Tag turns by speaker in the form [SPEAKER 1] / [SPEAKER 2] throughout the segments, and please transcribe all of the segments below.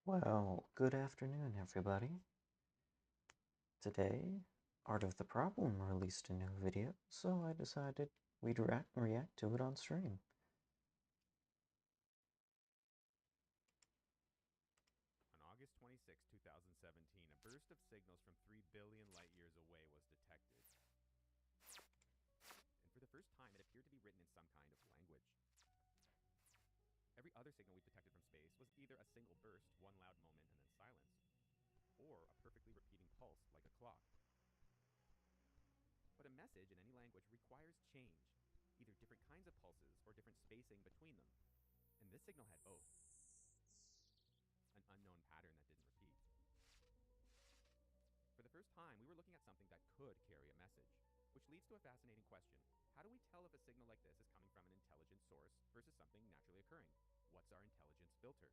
[SPEAKER 1] Well, good afternoon, everybody. Today, Art of the Problem released a new video, so I decided we'd react to it on stream.
[SPEAKER 2] On August 26, 2017, a burst of signals from 3 billion light years away was detected. And for the first time, it appeared to be written in some kind of language. Every other signal we've detected from space was either a single burst, one loud moment, and then silence, or a perfectly repeating pulse like a clock. But a message in any language requires change, either different kinds of pulses or different spacing between them. And this signal had both, an unknown pattern that didn't repeat. For the first time, we were looking at something that could carry a message, which leads to a fascinating question. How do we tell if a signal like this is coming from an intelligent source versus something naturally occurring? What's our intelligence filter?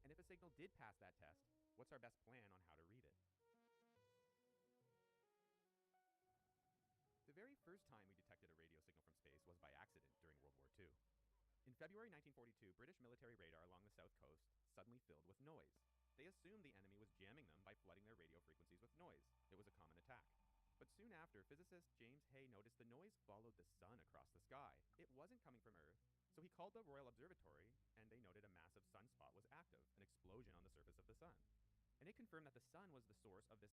[SPEAKER 2] And if a signal did pass that test, what's our best plan on how to read it? The very first time we detected a radio signal from space was by accident during World War II. In February 1942, British military radar along the south coast suddenly filled with noise. They assumed the enemy was jamming them by flooding their radio frequencies with noise. It was a common attack. But soon after, physicist James Hay noticed the noise followed the sun across the sky. It wasn't coming from Earth, so he called the Royal Observatory, and they noted a massive sunspot was active, an explosion on the surface of the sun. And it confirmed that the sun was the source of this.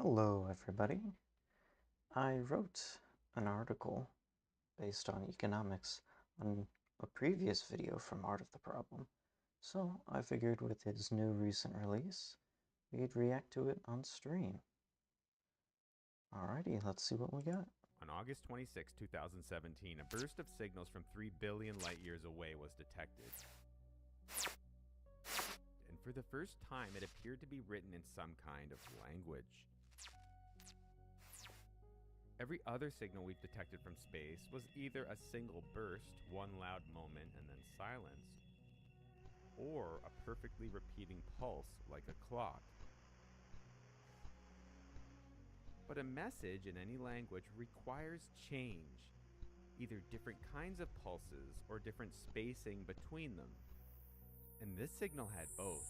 [SPEAKER 1] Hello, everybody. I wrote an article based on economics on a previous video from Art of the Problem, so I figured with his new recent release, we'd react to it on stream. Alrighty, let's see what we got.
[SPEAKER 2] On August 26, 2017, a burst of signals from 3 billion light years away was detected. And for the first time, it appeared to be written in some kind of language. Every other signal we've detected from space was either a single burst, one loud moment, and then silence, or a perfectly repeating pulse like a clock. But a message in any language requires change, either different kinds of pulses or different spacing between them. And this signal had both,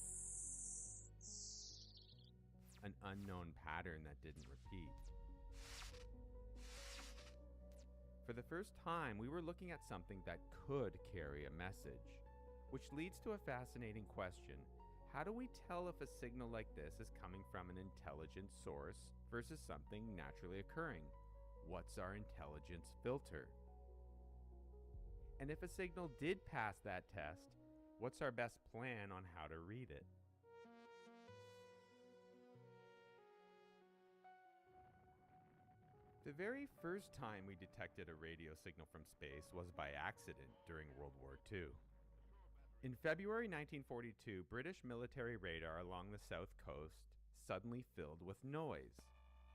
[SPEAKER 2] an unknown pattern that didn't repeat. For the first time, we were looking at something that could carry a message, which leads to a fascinating question. How do we tell if a signal like this is coming from an intelligent source versus something naturally occurring? What's our intelligence filter? And if a signal did pass that test, what's our best plan on how to read it? The very first time we detected a radio signal from space was by accident during World War II. In February 1942, British military radar along the south coast suddenly filled with noise.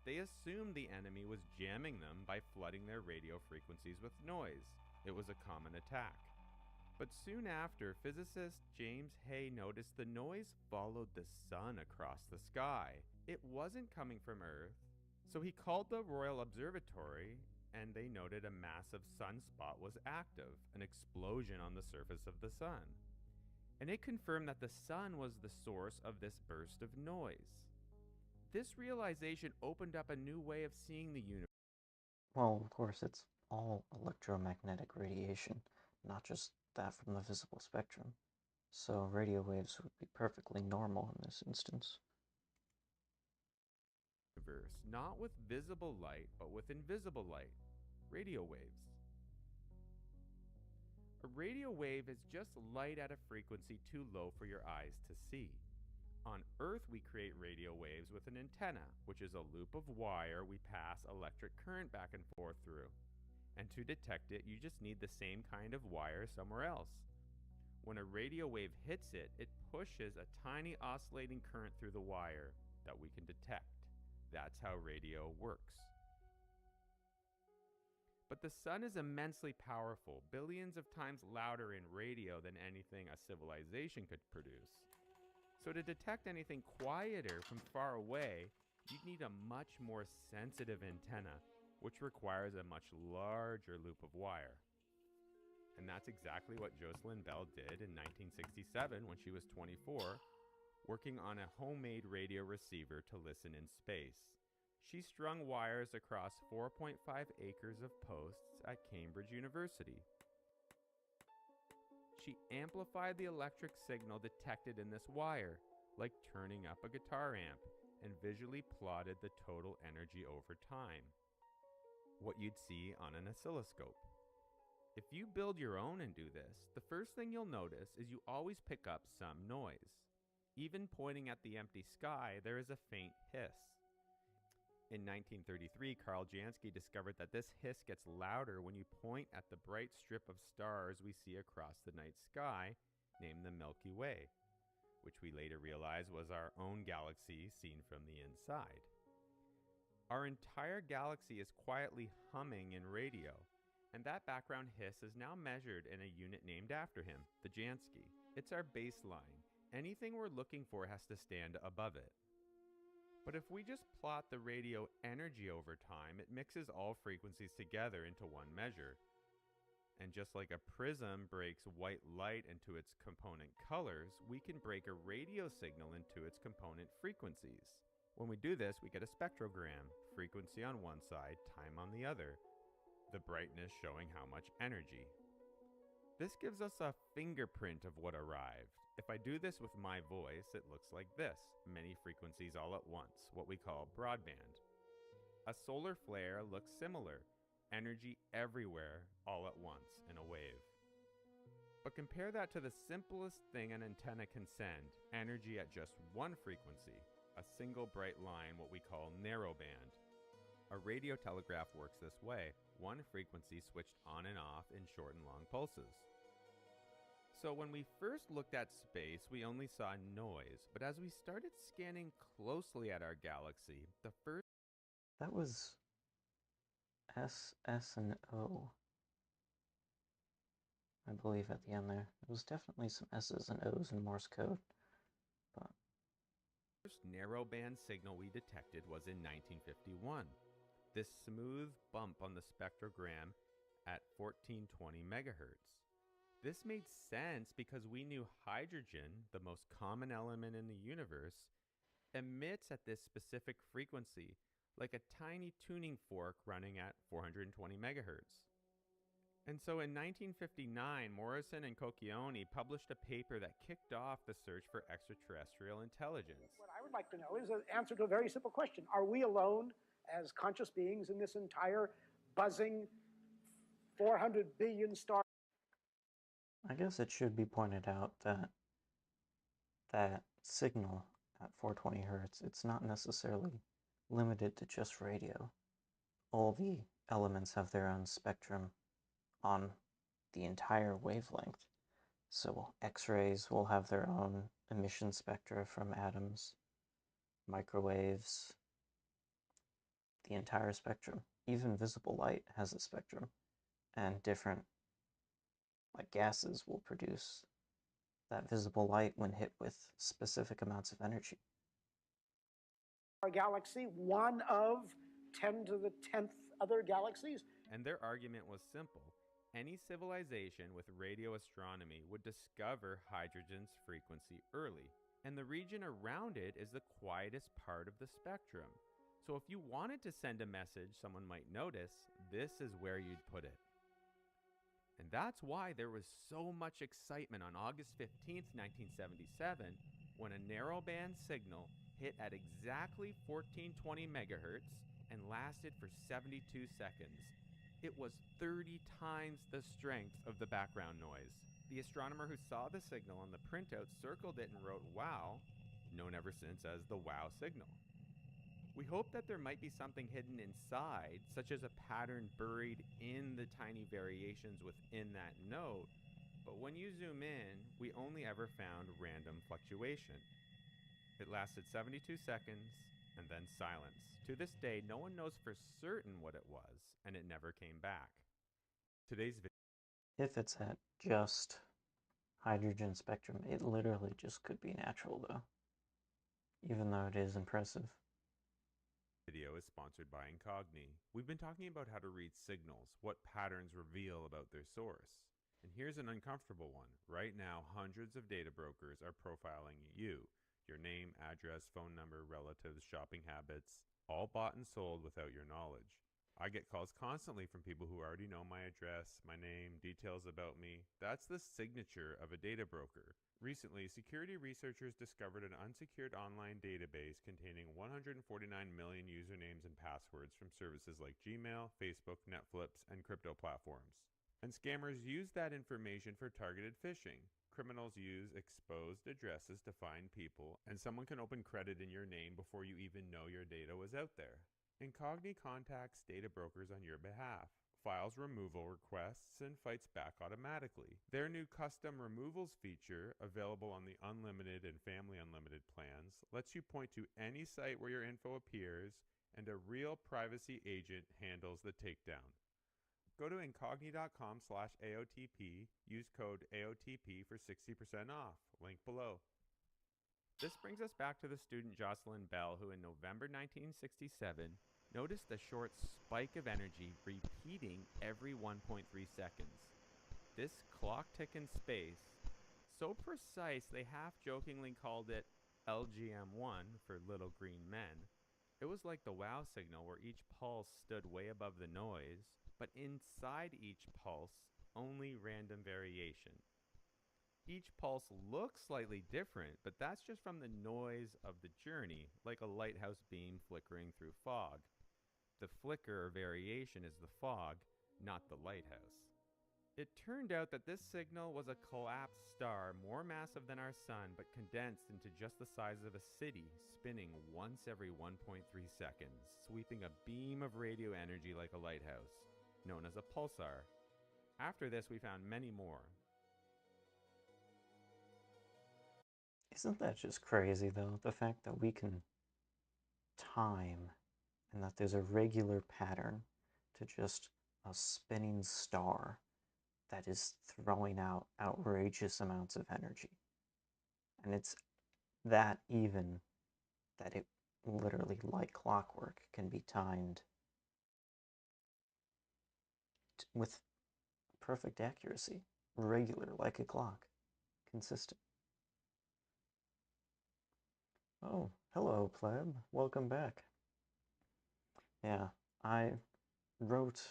[SPEAKER 2] They assumed the enemy was jamming them by flooding their radio frequencies with noise. It was a common attack. But soon after, physicist James Hay noticed the noise followed the sun across the sky. It wasn't coming from Earth, so he called the Royal Observatory, and they noted a massive sunspot was active, an explosion on the surface of the sun. And it confirmed that the sun was the source of this burst of noise. This realization opened up a new way of seeing the universe.
[SPEAKER 1] Well, of course, it's all electromagnetic radiation, not just that from the visible spectrum. So radio waves would be perfectly normal in this instance.
[SPEAKER 2] universe, not with visible light, but with invisible light, radio waves. A radio wave is just light at a frequency too low for your eyes to see. On Earth, we create radio waves with an antenna, which is a loop of wire we pass electric current back and forth through. And to detect it, you just need the same kind of wire somewhere else. When a radio wave hits it, it pushes a tiny oscillating current through the wire that we can detect. That's how radio works. But the sun is immensely powerful, billions of times louder in radio than anything a civilization could produce. So to detect anything quieter from far away, you'd need a much more sensitive antenna, which requires a much larger loop of wire. And that's exactly what Jocelyn Bell did in 1967 when she was 24, working on a homemade radio receiver to listen in space. She strung wires across 4.5 acres of posts at Cambridge University. She amplified the electric signal detected in this wire, like turning up a guitar amp, and visually plotted the total energy over time, what you'd see on an oscilloscope. If you build your own and do this, the first thing you'll notice is you always pick up some noise. Even pointing at the empty sky, there is a faint hiss. In 1933, Carl Jansky discovered that this hiss gets louder when you point at the bright strip of stars we see across the night sky, named the Milky Way, which we later realized was our own galaxy seen from the inside. Our entire galaxy is quietly humming in radio, and that background hiss is now measured in a unit named after him, the Jansky. It's our baseline. Anything we're looking for has to stand above it. But if we just plot the radio energy over time, it mixes all frequencies together into one measure. And just like a prism breaks white light into its component colors, we can break a radio signal into its component frequencies. When we do this, we get a spectrogram, frequency on one side, time on the other, the brightness showing how much energy. This gives us a fingerprint of what arrived. If I do this with my voice, it looks like this, many frequencies all at once, what we call broadband. A solar flare looks similar, energy everywhere all at once in a wave. But compare that to the simplest thing an antenna can send, energy at just one frequency, a single bright line, what we call narrowband. A radio telegraph works this way, one frequency switched on and off in short and long pulses. So when we first looked at space, we only saw noise, but as we started scanning closely at our galaxy, the first...
[SPEAKER 1] That was S, S, and O, I believe, at the end there. It was definitely some S's and O's in Morse code, but...
[SPEAKER 2] first narrowband signal we detected was in 1951. This smooth bump on the spectrogram at 1420 megahertz. This made sense because we knew hydrogen, the most common element in the universe, emits at this specific frequency, like a tiny tuning fork running at 420 megahertz. And so in 1959, Morrison and Cocchione published a paper that kicked off the search for extraterrestrial intelligence.
[SPEAKER 3] What I would like to know is an answer to a very simple question. Are we alone as conscious beings in this entire buzzing 400 billion star?
[SPEAKER 1] I guess it should be pointed out that that signal at 420 hertz, it's not necessarily limited to just radio. All the elements have their own spectrum on the entire wavelength. So X-rays will have their own emission spectra from atoms, microwaves, the entire spectrum. Even visible light has a spectrum, and different gases will produce that visible light when hit with specific amounts of energy.
[SPEAKER 3] Our galaxy, one of 10 to the 10th other galaxies.
[SPEAKER 2] And their argument was simple. Any civilization with radio astronomy would discover hydrogen's frequency early, and the region around it is the quietest part of the spectrum. So if you wanted to send a message someone might notice, this is where you'd put it. And that's why there was so much excitement on August 15th, 1977, when a narrowband signal hit at exactly 1420 megahertz and lasted for 72 seconds. It was 30 times the strength of the background noise. The astronomer who saw the signal on the printout circled it and wrote "wow," known ever since as the wow signal. We hope that there might be something hidden inside, such as a pattern buried in the tiny variations within that note, but when you zoom in, we only ever found random fluctuation. It lasted 72 seconds and then silence. To this day, no one knows for certain what it was, and it never came back. Today's video.
[SPEAKER 1] If it's at just hydrogen spectrum, it literally just could be natural though, even though it is impressive.
[SPEAKER 2] Video is sponsored by Incogni. We've been talking about how to read signals, what patterns reveal about their source. And here's an uncomfortable one. Right now, hundreds of data brokers are profiling you. Your name, address, phone number, relatives, shopping habits, all bought and sold without your knowledge. I get calls constantly from people who already know my address, my name, details about me. That's the signature of a data broker. Recently, security researchers discovered an unsecured online database containing 149 million usernames and passwords from services like Gmail, Facebook, Netflix, and crypto platforms. And scammers use that information for targeted phishing. Criminals use exposed addresses to find people, and someone can open credit in your name before you even know your data was out there. Incogni contacts data brokers on your behalf, files removal requests, and fights back automatically. Their new custom removals feature, available on the Unlimited and Family Unlimited plans, lets you point to any site where your info appears, and a real privacy agent handles the takedown. Go to incogni.com/AOTP, use code AOTP for 60% off. Link below. This brings us back to the student Jocelyn Bell, who in November 1967 noticed a short spike of energy repeating every 1.3 seconds. This clock tick in space, so precise they half-jokingly called it LGM1 for Little Green Men. It was like the wow signal where each pulse stood way above the noise, but inside each pulse, only random variation. Each pulse looks slightly different, but that's just from the noise of the journey, like a lighthouse beam flickering through fog. The flicker or variation is the fog, not the lighthouse. It turned out that this signal was a collapsed star more massive than our sun, but condensed into just the size of a city, spinning once every 1.3 seconds, sweeping a beam of radio energy like a lighthouse, known as a pulsar. After this, we found many more.
[SPEAKER 1] Isn't that just crazy though? The fact that we can time and that there's a regular pattern to just a spinning star that is throwing out outrageous amounts of energy. And it's that even that it literally, like clockwork, can be timed with perfect accuracy, regular like a clock, consistent. Oh, hello, pleb. Welcome back. Yeah, I wrote,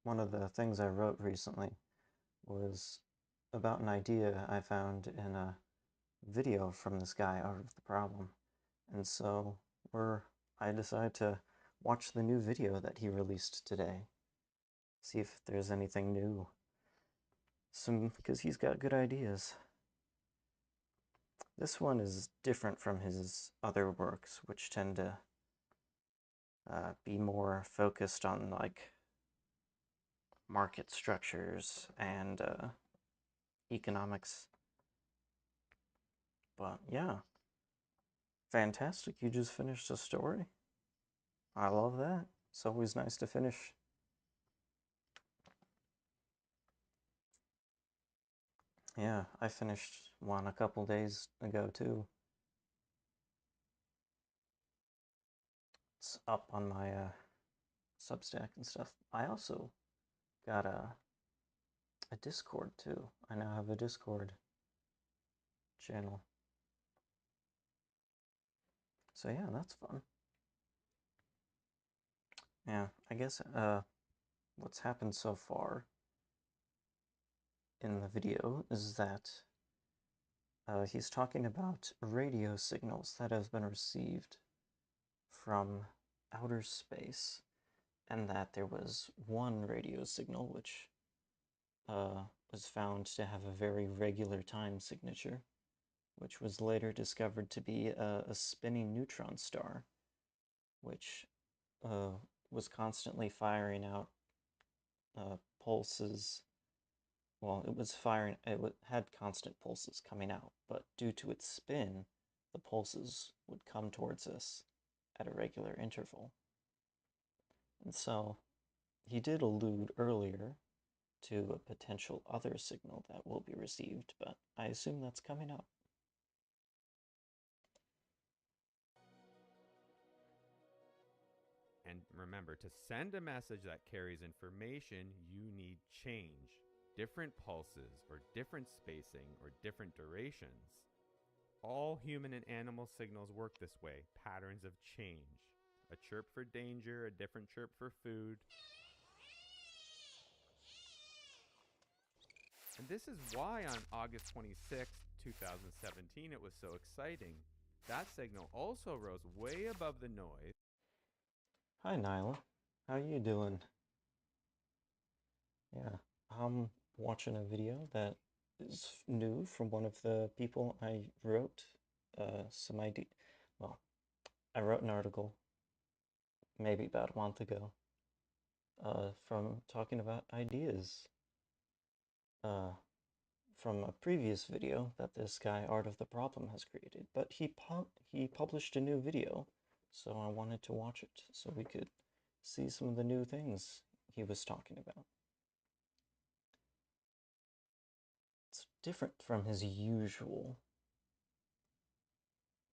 [SPEAKER 1] one of the things I wrote recently was about an idea I found in a video from this guy, Art of the Problem. And so I decided to watch the new video that he released today. See if there's anything new. Because he's got good ideas. This one is different from his other works, which tend to be more focused on like market structures and economics. But yeah, fantastic. You just finished a story. I love that. It's always nice to finish. Yeah, I finished one a couple days ago too. It's up on my Substack and stuff. I also got a Discord too. I now have a Discord channel. So yeah, that's fun. Yeah, I guess what's happened so far in the video is that He's talking about radio signals that have been received from outer space, and that there was one radio signal which was found to have a very regular time signature, which was later discovered to be a spinning neutron star, which was constantly firing out pulses. Well, it had constant pulses coming out, but due to its spin, the pulses would come towards us at a regular interval. And so he did allude earlier to a potential other signal that will be received, but I assume that's coming up.
[SPEAKER 2] And remember, to send a message that carries information, you need change, different pulses, or different spacing, or different durations. All human and animal signals work this way, patterns of change. A chirp for danger, a different chirp for food. And this is why on August 26, 2017, it was so exciting. That signal also rose way above the noise.
[SPEAKER 1] Hi, Nyla. How you doing? Yeah, I'm watching a video that is new from one of the people I wrote some idea. Well, I wrote an article maybe about a month ago from talking about ideas from a previous video that this guy Art of the Problem has created, but he published a new video, so I wanted to watch it so we could see some of the new things he was talking about. It's different from his usual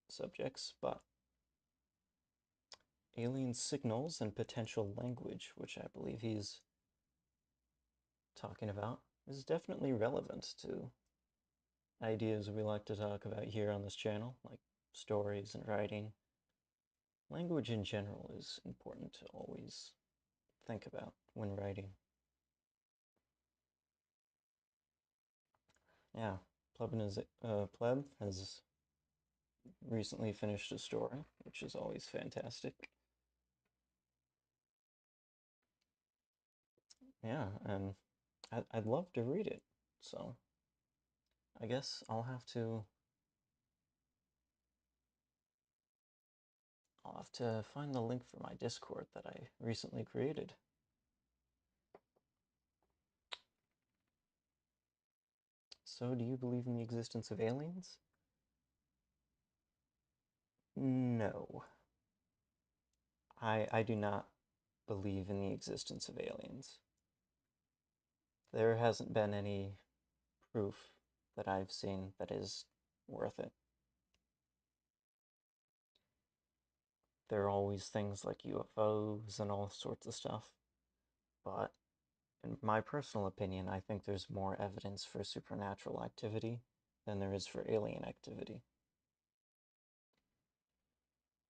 [SPEAKER 1] subjects, but alien signals and potential language, which I believe he's talking about, is definitely relevant to ideas we like to talk about here on this channel, like stories and writing. Language in general is important to always think about when writing. Yeah, Pleb has recently finished a story, which is always fantastic. Yeah, and I'd love to read it, so I guess I'll have to find the link for my Discord that I recently created. So, do you believe in the existence of aliens? No. I do not believe in the existence of aliens. There hasn't been any proof that I've seen that is worth it. There are always things like UFOs and all sorts of stuff, but in my personal opinion, I think there's more evidence for supernatural activity than there is for alien activity.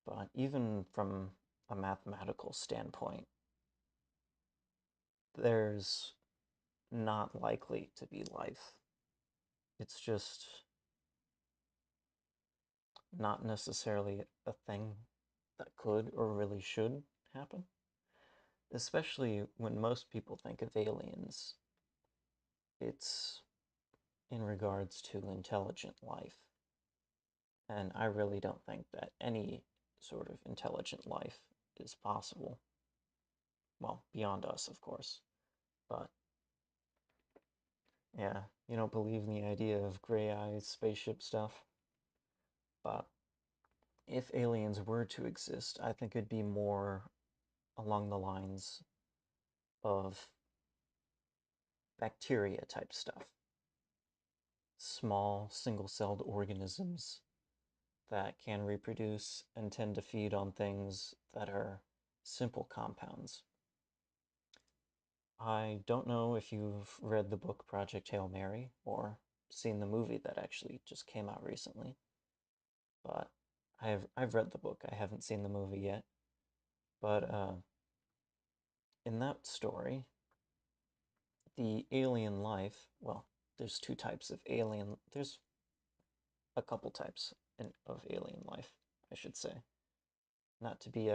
[SPEAKER 1] But even from a mathematical standpoint, there's not likely to be life. It's just not necessarily a thing that could or really should happen. Especially when most people think of aliens, it's in regards to intelligent life. And I really don't think that any sort of intelligent life is possible. Well, beyond us, of course. But yeah, you don't believe in the idea of gray eyes, spaceship stuff. But if aliens were to exist, I think it'd be more along the lines of bacteria type stuff. Small, single-celled organisms that can reproduce and tend to feed on things that are simple compounds. I don't know if you've read the book Project Hail Mary or seen the movie that actually just came out recently, but I've read the book. I haven't seen the movie yet. But in that story, the alien life, well, there's two types of alien. There's a couple types of alien life, I should say. Not to be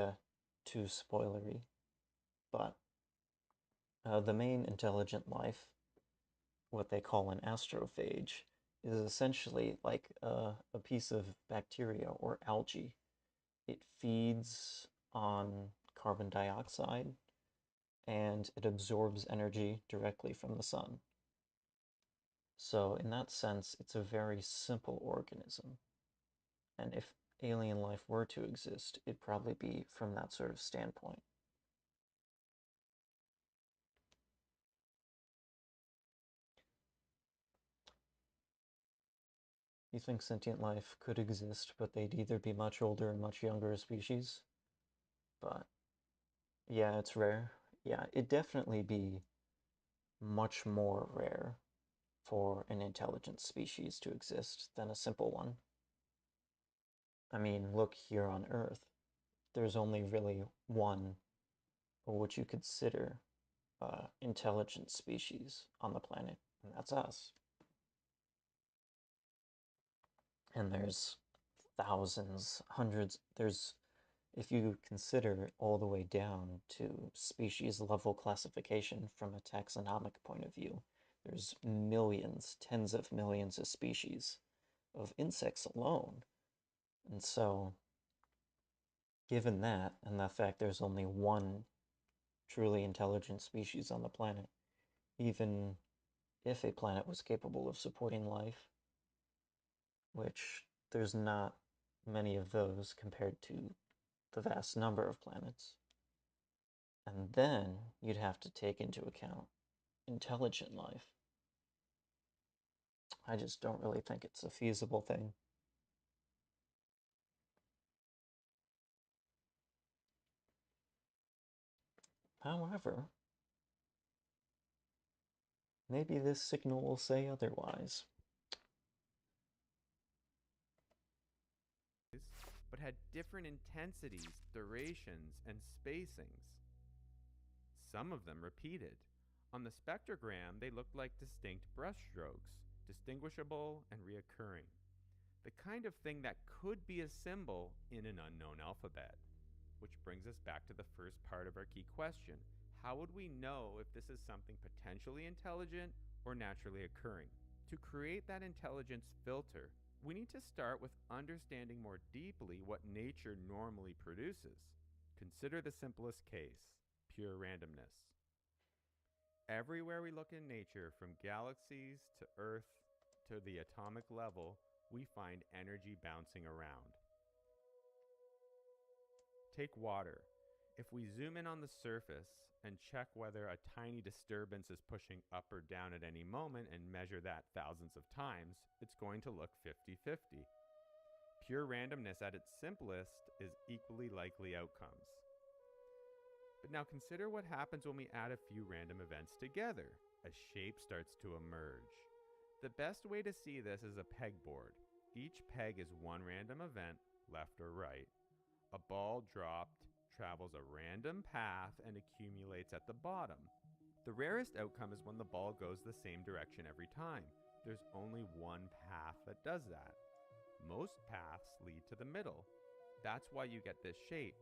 [SPEAKER 1] too spoilery, but the main intelligent life, what they call an astrophage, is essentially like a piece of bacteria or algae. It feeds on carbon dioxide and it absorbs energy directly from the sun. So in that sense, it's a very simple organism. And if alien life were to exist, it'd probably be from that sort of standpoint. You think sentient life could exist, but they'd either be much older and much younger species? But yeah, it's rare. Yeah, it'd definitely be much more rare for an intelligent species to exist than a simple one. I mean, look here on Earth. There's only really one, or what you consider, intelligent species on the planet, and that's us. And there's thousands, hundreds, if you consider all the way down to species level classification from a taxonomic point of view, there's millions, tens of millions of species of insects alone. And so, given that, and the fact there's only one truly intelligent species on the planet, even if a planet was capable of supporting life, which there's not many of those compared to the vast number of planets. And then you'd have to take into account intelligent life. I just don't really think it's a feasible thing. However, maybe this signal will say otherwise.
[SPEAKER 2] But had different intensities, durations, and spacings. Some of them repeated. On the spectrogram, they looked like distinct brushstrokes, distinguishable and reoccurring. The kind of thing that could be a symbol in an unknown alphabet. Which brings us back to the first part of our key question. How would we know if this is something potentially intelligent or naturally occurring? To create that intelligence filter, we need to start with understanding more deeply what nature normally produces. Consider the simplest case, pure randomness. Everywhere we look in nature, from galaxies to Earth to the atomic level, we find energy bouncing around. Take water. If we zoom in on the surface and check whether a tiny disturbance is pushing up or down at any moment and measure that thousands of times, it's going to look 50-50. Pure randomness at its simplest is equally likely outcomes. But now consider what happens when we add a few random events together. A shape starts to emerge. The best way to see this is a pegboard. Each peg is one random event, left or right. A ball dropped travels a random path and accumulates at the bottom. The rarest outcome is when the ball goes the same direction every time. There's only one path that does that. Most paths lead to the middle. That's why you get this shape.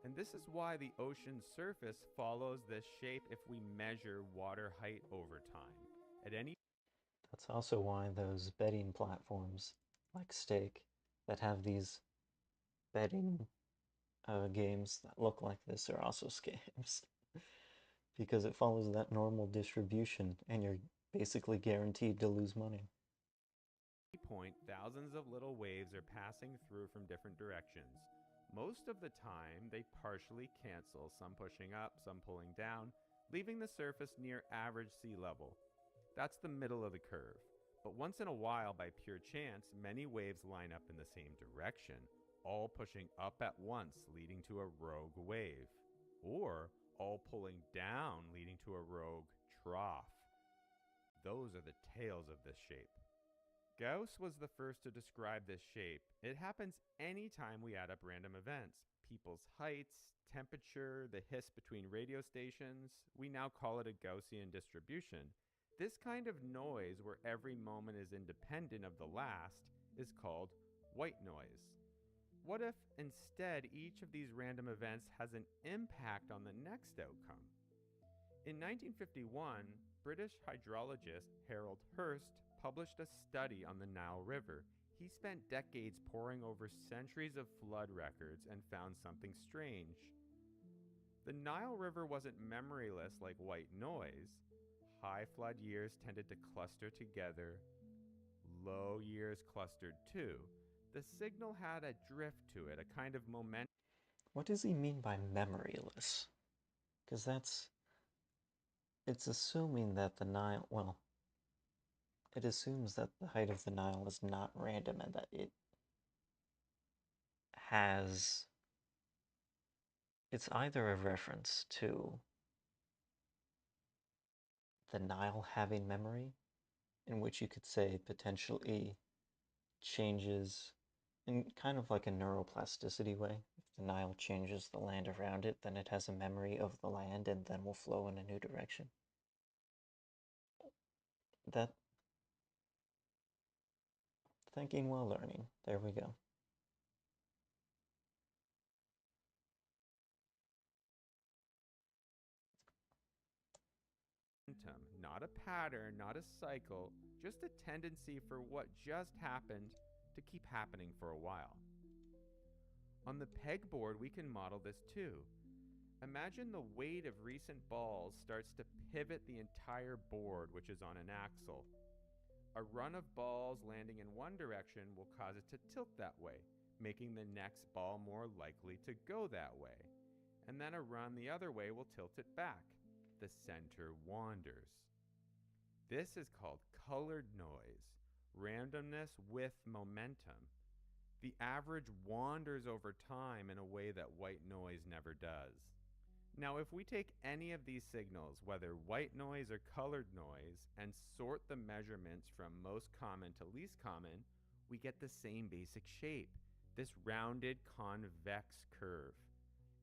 [SPEAKER 2] And this is why the ocean's surface follows this shape if we measure water height over time.
[SPEAKER 1] That's also why those betting platforms like Stake that have these betting games that look like this are also scams. Because it follows that normal distribution and you're basically guaranteed to lose money.
[SPEAKER 2] Point, thousands of little waves are passing through from different directions. Most of the time, they partially cancel, some pushing up, some pulling down, leaving the surface near average sea level. That's the middle of the curve. But once in a while, by pure chance, many waves line up in the same direction, all pushing up at once, leading to a rogue wave, or all pulling down, leading to a rogue trough. Those are the tails of this shape. Gauss was the first to describe this shape. It happens anytime we add up random events. People's heights, temperature, the hiss between radio stations. We now call it a Gaussian distribution. This kind of noise, where every moment is independent of the last, is called white noise. What if instead each of these random events has an impact on the next outcome? In 1951, British hydrologist Harold Hirst published a study on the Nile River. He spent decades poring over centuries of flood records and found something strange. The Nile River wasn't memoryless like white noise. High flood years tended to cluster together. Low years clustered too. The signal had a drift to it, a kind of momentum.
[SPEAKER 1] What does he mean by memoryless? Because it's assuming that the Nile, well, it assumes that the height of the Nile is not random and that it's either a reference to the Nile having memory, in which you could say potentially changes in kind of like a neuroplasticity way. If the Nile changes the land around it, then it has a memory of the land and then will flow in a new direction. That thinking while learning. There we go.
[SPEAKER 2] Not a pattern, not a cycle, just a tendency for what just happened to keep happening for a while. On the pegboard, we can model this too. Imagine the weight of recent balls starts to pivot the entire board, which is on an axle. A run of balls landing in one direction will cause it to tilt that way, making the next ball more likely to go that way. And then a run the other way will tilt it back. The center wanders. This is called colored noise, randomness with momentum. The average wanders over time in a way that white noise never does. Now, if we take any of these signals, whether white noise or colored noise, and sort the measurements from most common to least common, we get the same basic shape, this rounded convex curve.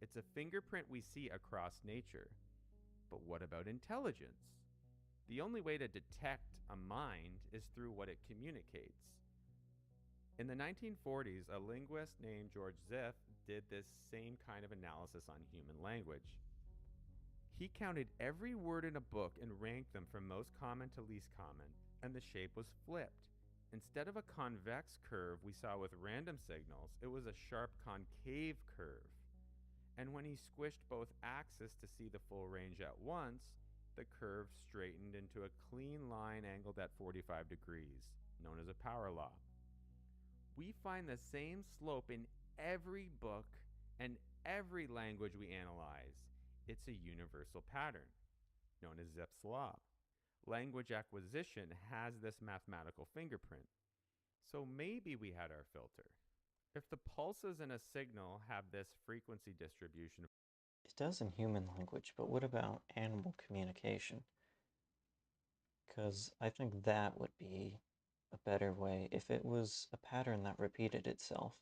[SPEAKER 2] It's a fingerprint we see across nature. But what about intelligence? The only way to detect a mind is through what it communicates. In the 1940s, a linguist named George Ziff did this same kind of analysis on human language. He counted every word in a book and ranked them from most common to least common, and the shape was flipped. Instead of a convex curve we saw with random signals, it was a sharp concave curve. And when he squished both axes to see the full range at once, the curve straightened into a clean line angled at 45 degrees, known as a power law. We find the same slope in every book and every language we analyze. It's a universal pattern, known as Ziff's law. Language acquisition has this mathematical fingerprint. So maybe we had our filter. If the pulses in a signal have this frequency distribution,
[SPEAKER 1] It does in human language, but what about animal communication? Because I think that would be a better way if it was a pattern that repeated itself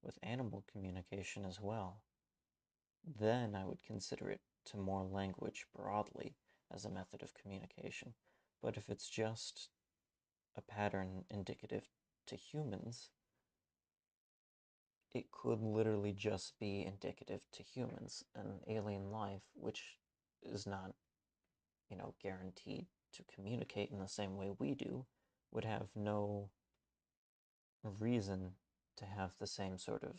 [SPEAKER 1] with animal communication as well. Then I would consider it to more language broadly as a method of communication. But if it's just a pattern indicative to humans, it could literally just be indicative to humans. An alien life, which is not, guaranteed to communicate in the same way we do, would have no reason to have the same sort of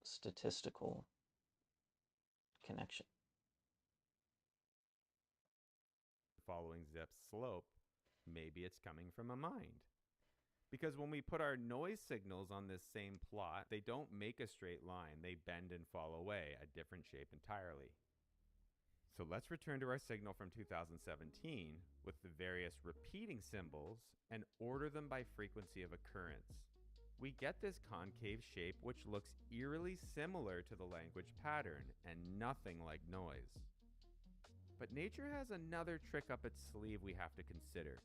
[SPEAKER 1] statistical connection.
[SPEAKER 2] following Ziff's slope, maybe it's coming from a mind. Because when we put our noise signals on this same plot, they don't make a straight line, they bend and fall away, a different shape entirely. So let's return to our signal from 2017 with the various repeating symbols and order them by frequency of occurrence. We get this concave shape which looks eerily similar to the language pattern and nothing like noise. But nature has another trick up its sleeve we have to consider.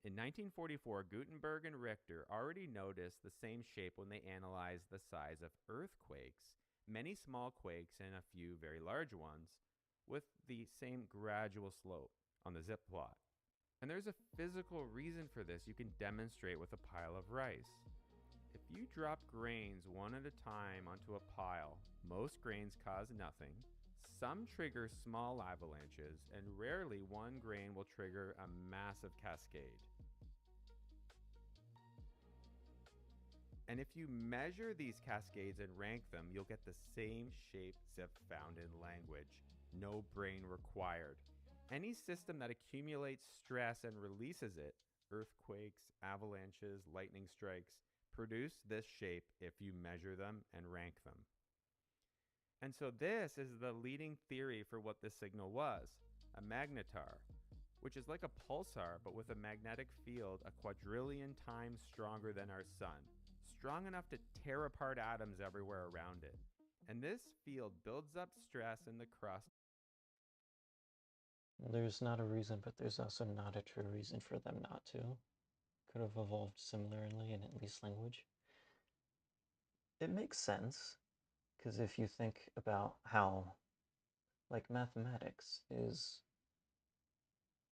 [SPEAKER 2] In 1944, Gutenberg and Richter already noticed the same shape when they analyzed the size of earthquakes, many small quakes and a few very large ones, with the same gradual slope on the Ziff plot. And there's a physical reason for this you can demonstrate with a pile of rice. you drop grains one at a time onto a pile, most grains cause nothing. Some trigger small avalanches, and rarely one grain will trigger a massive cascade. And if you measure these cascades and rank them, you'll get the same shape Zipf found in language. No brain required. Any system that accumulates stress and releases it, earthquakes, avalanches, lightning strikes, produce this shape if you measure them and rank them. And so this is the leading theory for what this signal was, a magnetar, which is like a pulsar but with a magnetic field a quadrillion times stronger than our sun, strong enough to tear apart atoms everywhere around it. And this field builds up stress in the crust.
[SPEAKER 1] There's not a reason, but there's also not a true reason for them not to. Could have evolved similarly in at least language. It makes sense, because if you think about how, like, mathematics is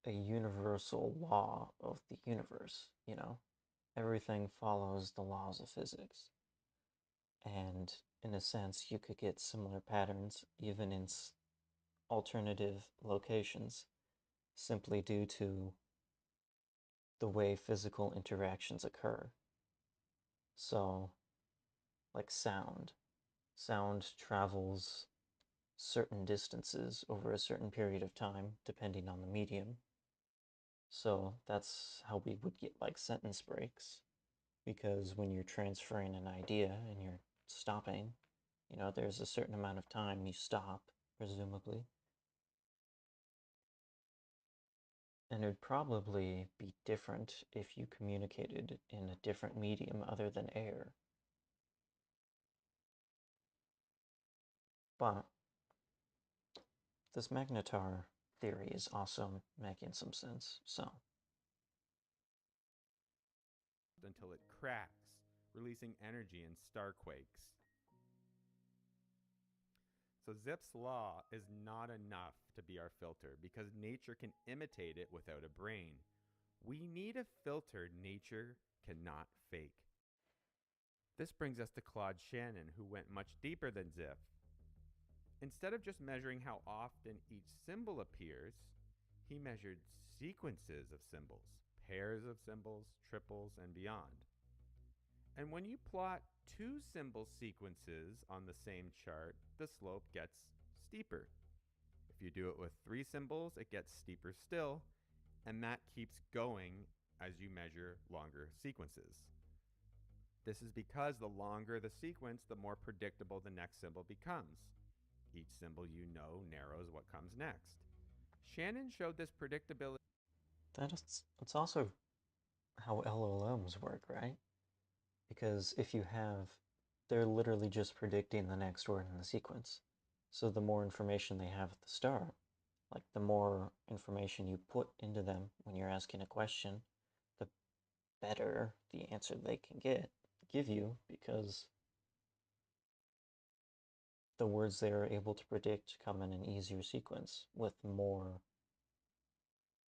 [SPEAKER 1] a universal law of the universe, you know? Everything follows the laws of physics. And in a sense, you could get similar patterns even in alternative locations, simply due to the way physical interactions occur. So, like sound. Sound travels certain distances over a certain period of time, depending on the medium. So that's how we would get like sentence breaks, because when you're transferring an idea and you're stopping, you know, there's a certain amount of time you stop, presumably. And it would probably be different if you communicated in a different medium other than air. But this magnetar theory is also making some sense, so.
[SPEAKER 2] Until it cracks, releasing energy in starquakes. So Zipf's law is not enough to be our filter because nature can imitate it without a brain. We need a filter nature cannot fake. This brings us to Claude Shannon, who went much deeper than Zipf. Instead of just measuring how often each symbol appears, he measured sequences of symbols, pairs of symbols, triples, and beyond. And when you plot two symbol sequences on the same chart, the slope gets steeper. If you do it with three symbols, it gets steeper still, and that keeps going as you measure longer sequences. This is because the longer the sequence, the more predictable the next symbol becomes. Each symbol you know narrows what comes next. Shannon showed this predictability.
[SPEAKER 1] That's also how LLMs work, right? Because if you have, they're literally just predicting the next word in the sequence. So the more information they have at the start, like the more information you put into them when you're asking a question, the better the answer they can give you, because the words they are able to predict come in an easier sequence with more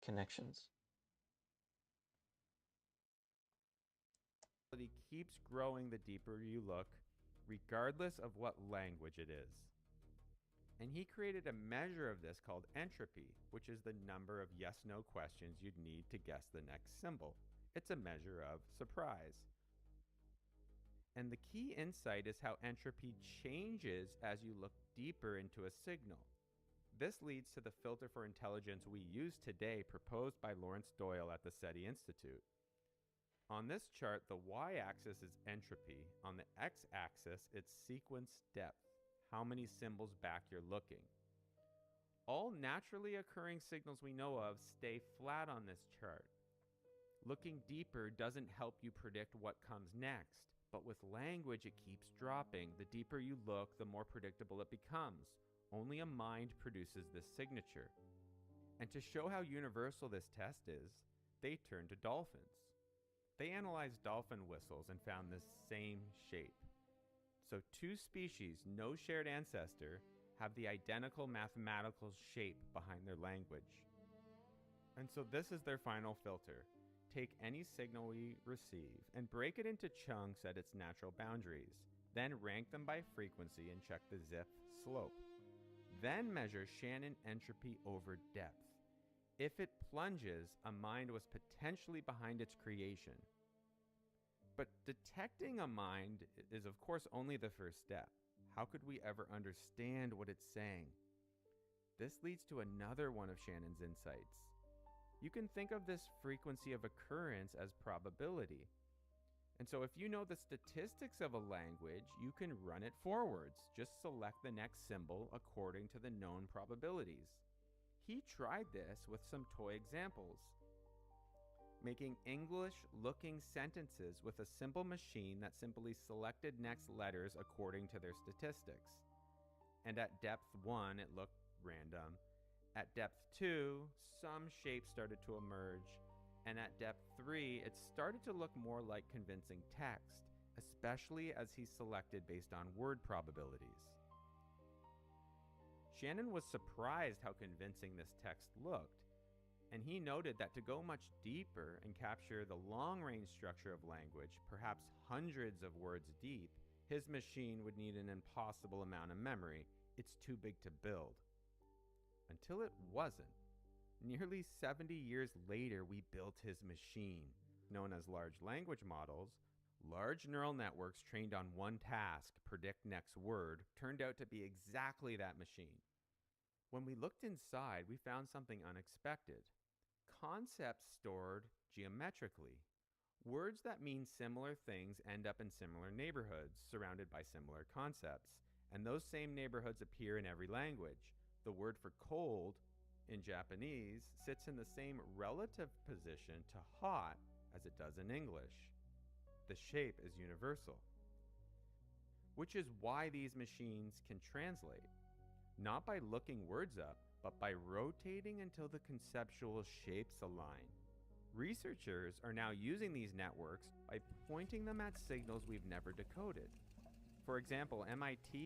[SPEAKER 1] connections.
[SPEAKER 2] Keeps growing the deeper you look, regardless of what language it is. And he created a measure of this called entropy, which is the number of yes-no questions you'd need to guess the next symbol. It's a measure of surprise. And the key insight is how entropy changes as you look deeper into a signal. This leads to the filter for intelligence we use today, proposed by Lawrence Doyle at the SETI Institute. On this chart, the y-axis is entropy. On the x-axis, it's sequence depth, how many symbols back you're looking. All naturally occurring signals we know of stay flat on this chart. Looking deeper doesn't help you predict what comes next, but with language it keeps dropping. The deeper you look, the more predictable it becomes. Only a mind produces this signature. And to show how universal this test is, they turned to dolphins. They analyzed dolphin whistles and found this same shape. So two species, no shared ancestor, have the identical mathematical shape behind their language. And so this is their final filter. take any signal we receive and break it into chunks at its natural boundaries, then rank them by frequency and check the Zipf slope. Then measure Shannon entropy over depth. If it plunges, a mind was potentially behind its creation. But detecting a mind is, of course, only the first step. How could we ever understand what it's saying? This leads to another one of Shannon's insights. You can think of this frequency of occurrence as probability. And so if you know the statistics of a language, you can run it forwards. Just select the next symbol according to the known probabilities. He tried this with some toy examples, making English-looking sentences with a simple machine that simply selected next letters according to their statistics. And at depth 1, it looked random. At depth 2, some shapes started to emerge. And at depth 3, it started to look more like convincing text, especially as he selected based on word probabilities. Shannon was surprised how convincing this text looked, and he noted that to go much deeper and capture the long-range structure of language, perhaps hundreds of words deep, his machine would need an impossible amount of memory. It's too big to build. Until it wasn't. Nearly 70 years later, we built his machine. Known as large language models, large neural networks trained on one task, predict next word, turned out to be exactly that machine. When we looked inside, we found something unexpected. Concepts stored geometrically. Words that mean similar things end up in similar neighborhoods, surrounded by similar concepts, and those same neighborhoods appear in every language. The word for cold in Japanese sits in the same relative position to hot as it does in English. The shape is universal, which is why these machines can translate, not by looking words up, but by rotating until the conceptual shapes align. Researchers are now using these networks by pointing them at signals we've never decoded. For example, MIT.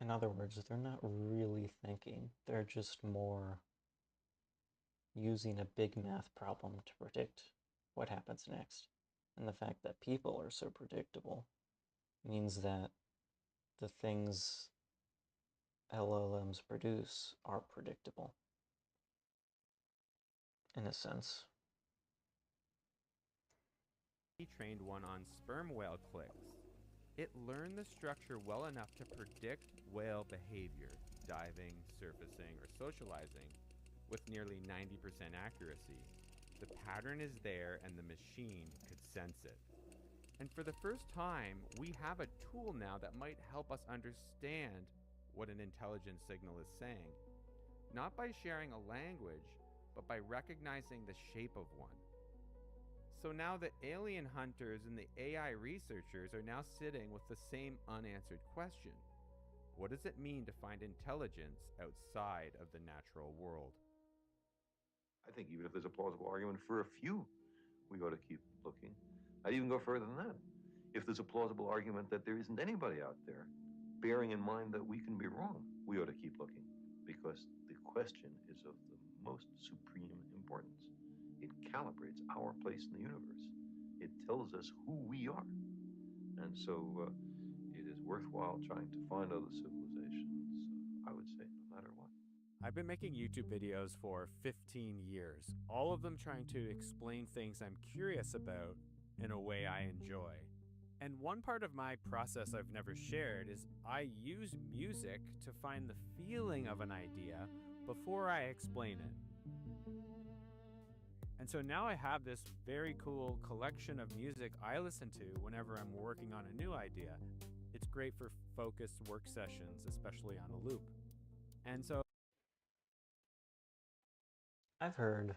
[SPEAKER 1] In other words, they're not really thinking. They're just more using a big math problem to predict what happens next. And the fact that people are so predictable means that the things LLMs produce are predictable, in a sense.
[SPEAKER 2] He trained one on sperm whale clicks. It learned the structure well enough to predict whale behavior, diving, surfacing, or socializing, with nearly 90% accuracy. The pattern is there and the machine could sense it. And for the first time, we have a tool now that might help us understand what an intelligent signal is saying. Not by sharing a language, but by recognizing the shape of one. So now the alien hunters and the AI researchers are now sitting with the same unanswered question. What does it mean to find intelligence outside of the natural world?
[SPEAKER 4] I think even if there's a plausible argument for a few, we ought to keep looking. I'd even go further than that. If there's a plausible argument that there isn't anybody out there, bearing in mind that we can be wrong, we ought to keep looking, because the question is of the most supreme importance. It calibrates our place in the universe. It tells us who we are. And so it is worthwhile trying to find other civilizations, I would say, no matter what.
[SPEAKER 2] I've been making YouTube videos for 15 years, all of them trying to explain things I'm curious about in a way I enjoy. And one part of my process I've never shared is I use music to find the feeling of an idea before I explain it. And so now I have this very cool collection of music I listen to whenever I'm working on a new idea. It's great for focused work sessions, especially on a loop. And so
[SPEAKER 1] I've heard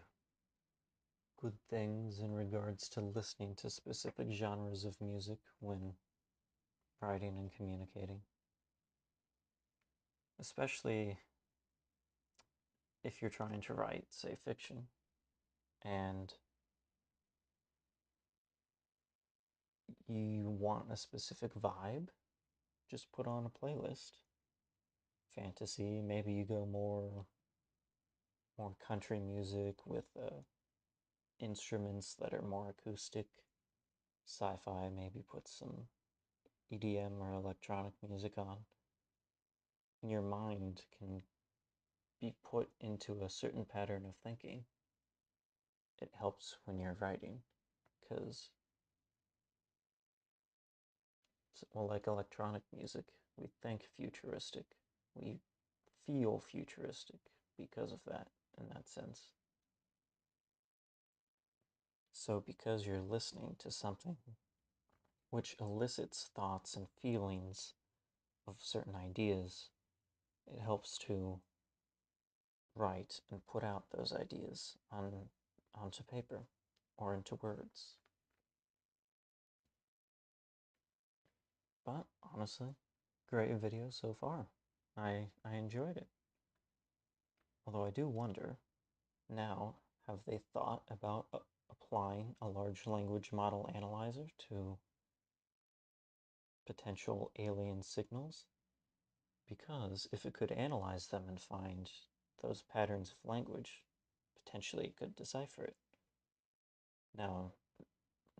[SPEAKER 1] good things in regards to listening to specific genres of music when writing and communicating. Especially if you're trying to write, say, fiction, and you want a specific vibe, just put on a playlist. Fantasy, maybe you go more country music with instruments that are more acoustic. Sci-fi maybe puts some EDM or electronic music on. And your mind can be put into a certain pattern of thinking. It helps when you're writing, because, well, like electronic music, we think futuristic. We feel futuristic because of that, in that sense. So because you're listening to something which elicits thoughts and feelings of certain ideas, it helps to write and put out those ideas onto paper or into words. But honestly, great video so far. I enjoyed it. Although I do wonder, now, have they thought about applying a large language model analyzer to potential alien signals? Because if it could analyze them and find those patterns of language, potentially it could decipher it. Now,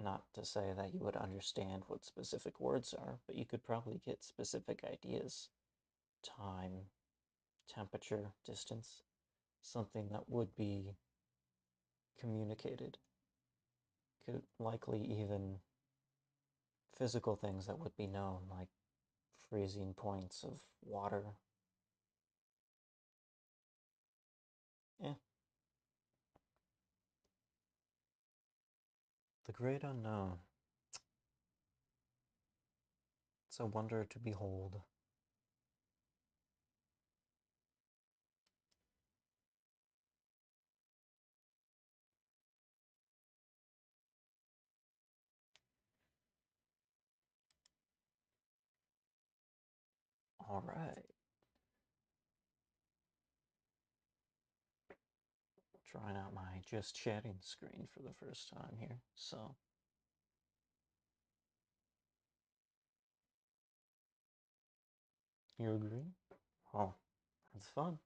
[SPEAKER 1] not to say that you would understand what specific words are, but you could probably get specific ideas. Time, temperature, distance, something that would be communicated. Could likely even physical things that would be known, like freezing points of water. Yeah. The great unknown. It's a wonder to behold. All right. Trying out my just chatting screen for the first time here, so. You agree? Oh, that's fun.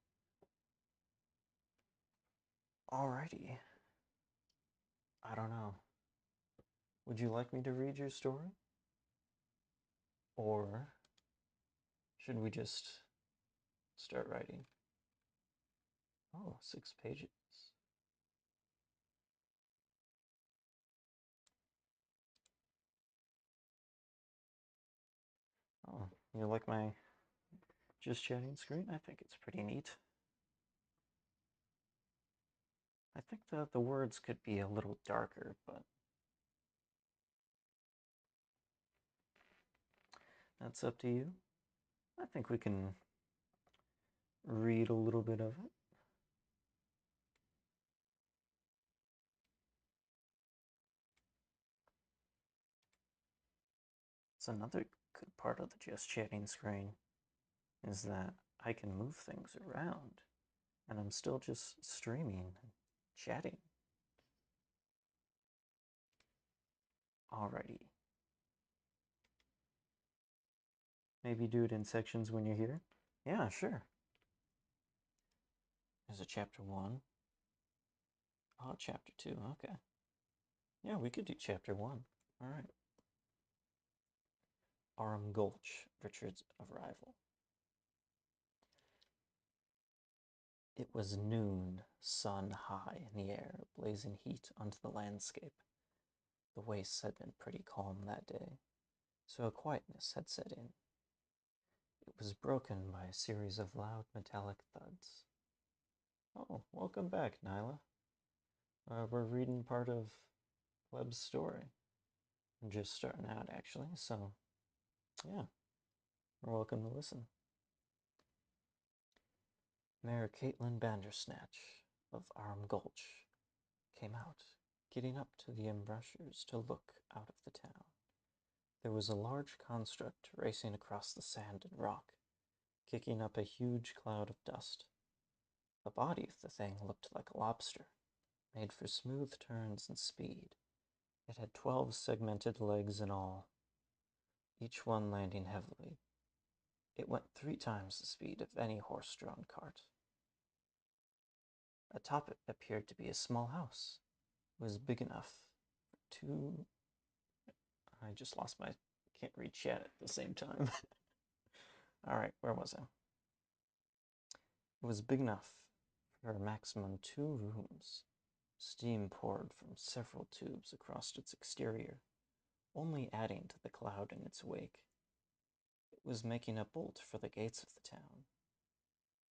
[SPEAKER 1] Alrighty. I don't know. Would you like me to read your story? Or should we just start writing? Oh, 6 pages. Oh, you like my just chatting screen? I think it's pretty neat. I think the words could be a little darker, but that's up to you. I think we can read a little bit of it. It's another good part of the just chatting screen is that I can move things around and I'm still just streaming and chatting. Alrighty. Maybe do it in sections when you're here? Yeah, sure. There's a chapter 1. Oh, chapter 2, okay. Yeah, we could do chapter 1. Alright. Arum Gulch, Richard's arrival. It was noon, sun high in the air, blazing heat onto the landscape. The wastes had been pretty calm that day, so a quietness had set in. It was broken by a series of loud metallic thuds. Oh, welcome back, Nyla. We're reading part of Pleb's story. I'm just starting out, actually, so yeah, you're welcome to listen. Mayor Caitlin Bandersnatch of Arum Gulch came out, getting up to the embrasures to look out of the town. There was a large construct racing across the sand and rock, kicking up a huge cloud of dust. The body of the thing looked like a lobster, made for smooth turns and speed. It had 12 segmented legs in all, each one landing heavily. It went 3 times the speed of any horse-drawn cart. Atop it appeared to be a small house, was big enough to... I just lost my... Can't read chat at the same time. All right, where was I? It was big enough for a maximum 2 rooms. Steam poured from several tubes across its exterior, only adding to the cloud in its wake. It was making a bolt for the gates of the town.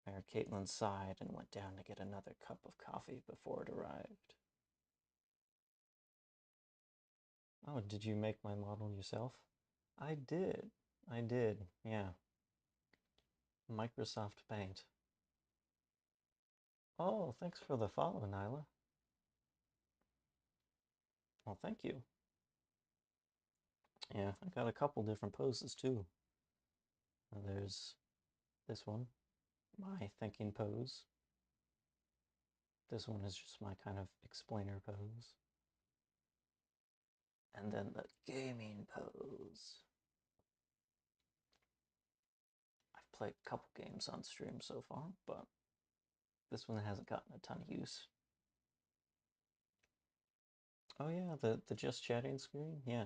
[SPEAKER 1] Mayor Caitlin sighed and went down to get another cup of coffee before it arrived. Oh, did you make my model yourself? I did, yeah. Microsoft Paint. Oh, thanks for the follow, Nyla. Well, thank you. Yeah, I got a couple different poses too. There's this one, my thinking pose. This one is just my kind of explainer pose. And then the gaming pose. I've played a couple games on stream so far, but this one hasn't gotten a ton of use. Oh yeah, the just chatting screen? Yeah,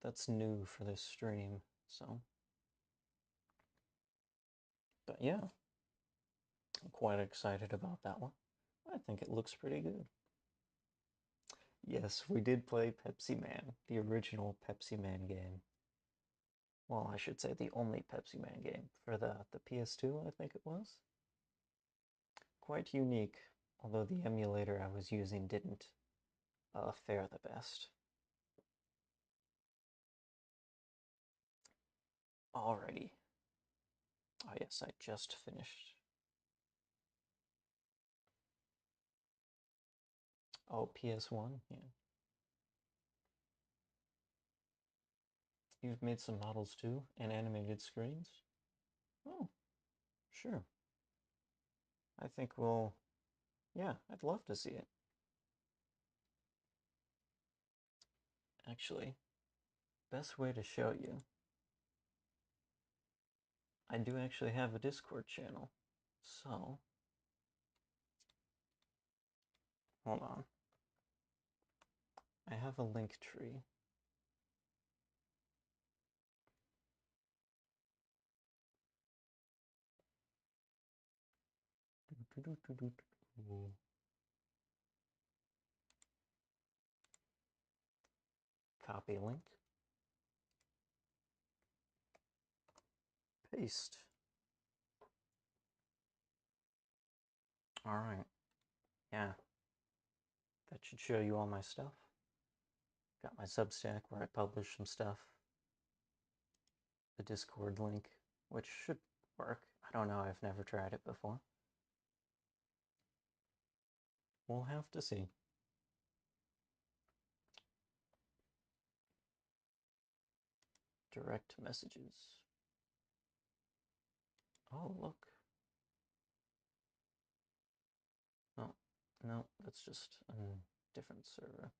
[SPEAKER 1] that's new for this stream, so. But yeah, I'm quite excited about that one. I think it looks pretty good. Yes, we did play Pepsi Man, the original Pepsi Man game. Well, I should say the only Pepsi Man game for the PS2, I think it was. Quite unique, although the emulator I was using didn't fare the best. Alrighty. Oh yes, I just finished. Oh, PS1, yeah. You've made some models too, and animated screens? Oh, sure. I think we'll... Yeah, I'd love to see it. Actually, best way to show you... I do actually have a Discord channel, so... Hold on. I have a link tree. Copy link. Paste. Alright. Yeah. That should show you all my stuff. Got my Substack where I publish some stuff. The Discord link, which should work. I don't know, I've never tried it before. We'll have to see. Direct messages. Oh, look. Oh, no, that's just a different server.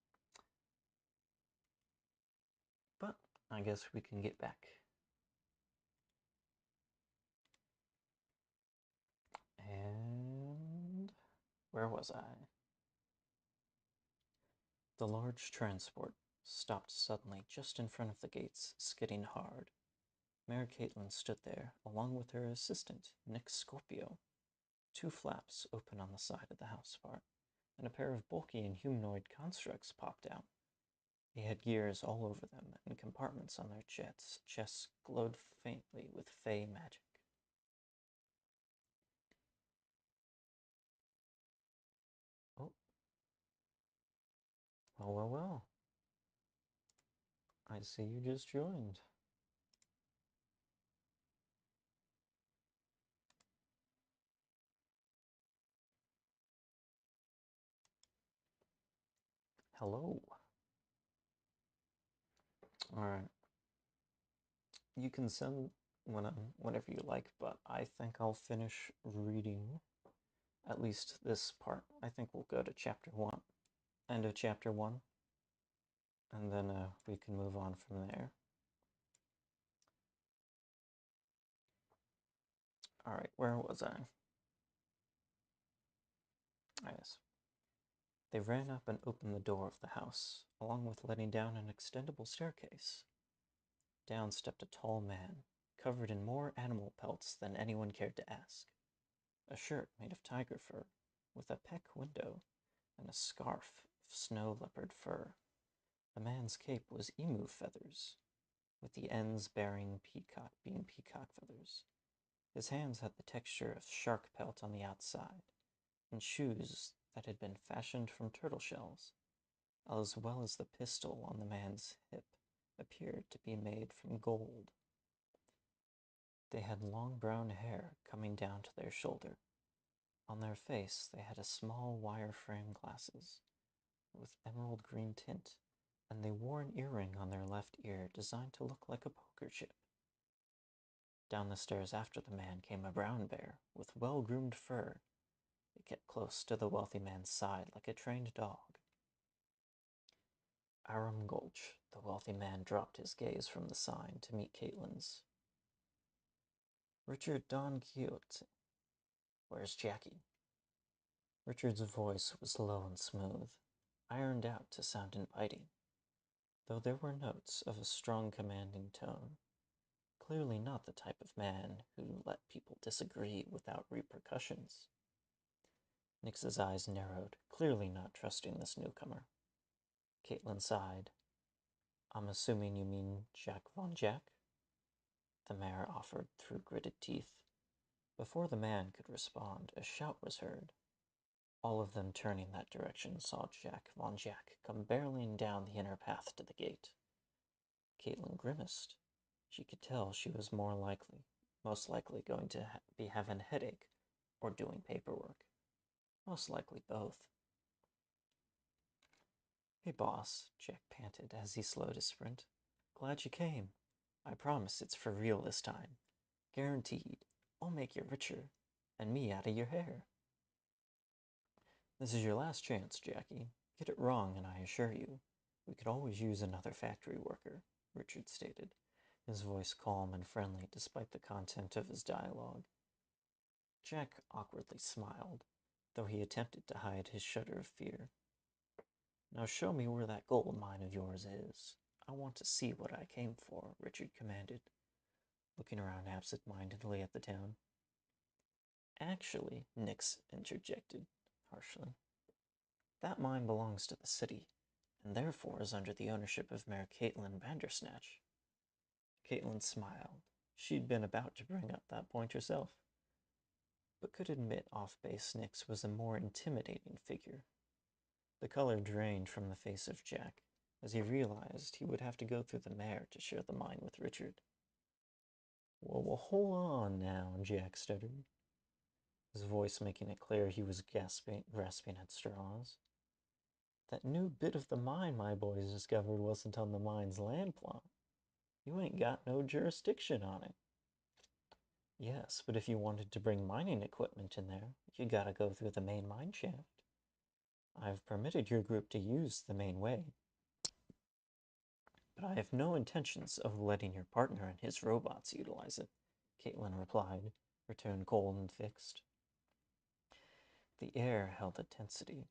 [SPEAKER 1] But I guess we can get back. And where was I? The large transport stopped suddenly just in front of the gates, skidding hard. Mayor Caitlin stood there, along with her assistant, Nick Scorpio. 2 flaps open on the side of the house part, and a pair of bulky and humanoid constructs popped out. They had gears all over them, and compartments on their chests glowed faintly with fey magic. Oh. Well, well, well. I see you just joined. Hello. Alright. You can send whenever you like, but I think I'll finish reading at least this part. I think we'll go to chapter 1, end of chapter 1, and then we can move on from there. Alright, where was I? Yes. They ran up and opened the door of the house, along with letting down an extendable staircase. Down stepped a tall man, covered in more animal pelts than anyone cared to ask. A shirt made of tiger fur, with a peck window, and a scarf of snow leopard fur. The man's cape was emu feathers, with the ends being peacock feathers. His hands had the texture of shark pelt on the outside, and shoes that had been fashioned from turtle shells, as well as the pistol on the man's hip appeared to be made from gold. They had long brown hair coming down to their shoulder. On their face they had a small wire frame glasses with emerald green tint, and they wore an earring on their left ear designed to look like a poker chip. Down the stairs after the man came a brown bear with well-groomed fur. It kept close to the wealthy man's side like a trained dog. Arum Gulch, the wealthy man dropped his gaze from the sign to meet Caitlin's. Richard Don Quixote. Where's Jackie? Richard's voice was low and smooth, ironed out to sound inviting, though there were notes of a strong commanding tone. Clearly not the type of man who let people disagree without repercussions. Nix's eyes narrowed, clearly not trusting this newcomer. Caitlin sighed. I'm assuming you mean Jack Von Jack? The mayor offered through gritted teeth. Before the man could respond, a shout was heard. All of them turning that direction saw Jack Von Jack come barreling down the inner path to the gate. Caitlin grimaced. She could tell she was most likely going to be having a headache or doing paperwork. Most likely both. Hey boss, Jack panted as he slowed his sprint. Glad you came. I promise it's for real this time. Guaranteed. I'll make you richer, and me out of your hair. This is your last chance, Jackie. Get it wrong, and I assure you, we could always use another factory worker, Richard stated, his voice calm and friendly despite the content of his dialogue. Jack awkwardly smiled, though he attempted to hide his shudder of fear. Now show me where that gold mine of yours is. I want to see what I came for, Richard commanded, looking around absent-mindedly at the town. Actually, Nix interjected harshly, that mine belongs to the city, and therefore is under the ownership of Mayor Caitlin Bandersnatch. Caitlin smiled. She'd been about to bring up that point herself, but could admit off-base Nix was a more intimidating figure. The color drained from the face of Jack as he realized he would have to go through the mayor to share the mine with Richard. Well, hold on now, Jack stuttered, his voice making it clear he was grasping at straws. That new bit of the mine my boys discovered wasn't on the mine's land plot. You ain't got no jurisdiction on it. Yes, but if you wanted to bring mining equipment in there, you gotta go through the main mine shaft. I've permitted your group to use the main way, but I have no intentions of letting your partner and his robots utilize it, Caitlin replied, her tone cold and fixed. The air held a tensity,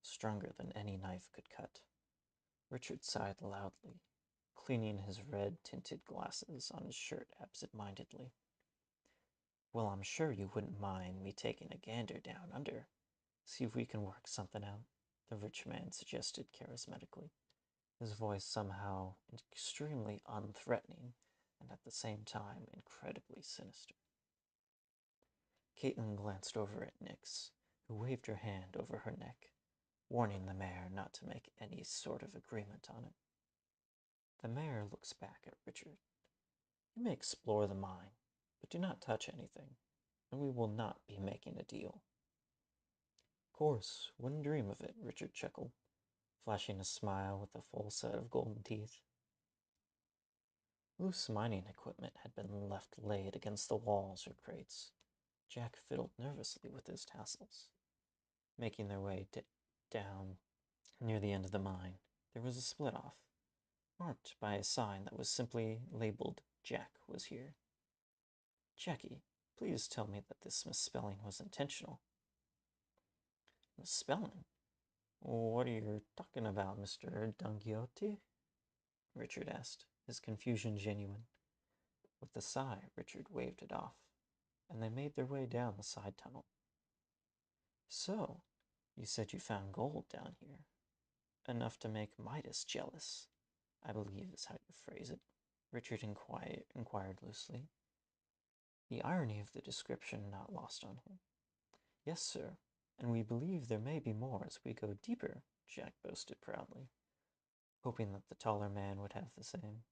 [SPEAKER 1] stronger than any knife could cut. Richard sighed loudly, cleaning his red-tinted glasses on his shirt absent-mindedly. Well, I'm sure you wouldn't mind me taking a gander down under. See if we can work something out, the rich man suggested charismatically, his voice somehow extremely unthreatening and at the same time incredibly sinister. Caitlin glanced over at Nix, who waved her hand over her neck, warning the mayor not to make any sort of agreement on it. The mayor looks back at Richard. You may explore the mine, but do not touch anything, and we will not be making a deal. Of course, wouldn't dream of it, Richard chuckled, flashing a smile with a full set of golden teeth. Loose mining equipment had been left laid against the walls or crates. Jack fiddled nervously with his tassels. Making their way down near the end of the mine, there was a split-off, marked by a sign that was simply labeled Jack was here. Jackie, please tell me that this misspelling was intentional. Misspelling? What are you talking about, Mr. Dungiotti? Richard asked, his confusion genuine. With a sigh, Richard waved it off, and they made their way down the side tunnel. So, you said you found gold down here. Enough to make Midas jealous, I believe is how you phrase it, Richard inquired loosely. The irony of the description not lost on him. Yes, sir, and we believe there may be more as we go deeper, Jack boasted proudly, hoping that the taller man would have the same.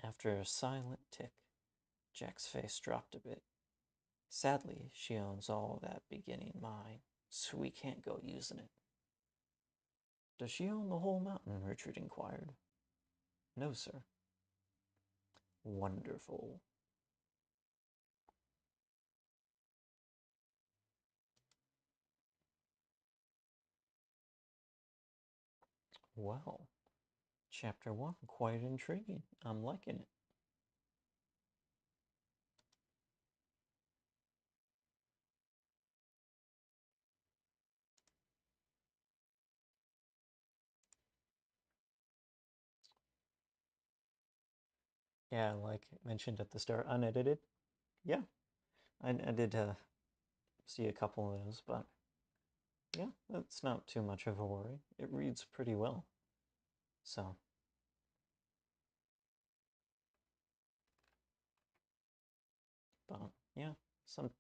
[SPEAKER 1] After a silent tick, Jack's face dropped a bit. Sadly, she owns all that beginning mine, so we can't go using it. Does she own the whole mountain? Richard inquired. No, sir. Wonderful. Well, Chapter 1, quite intriguing. I'm liking it. Yeah, like mentioned at the start, unedited. Yeah, I did see a couple of those, but yeah, that's not too much of a worry. It reads pretty well. So, but yeah, some.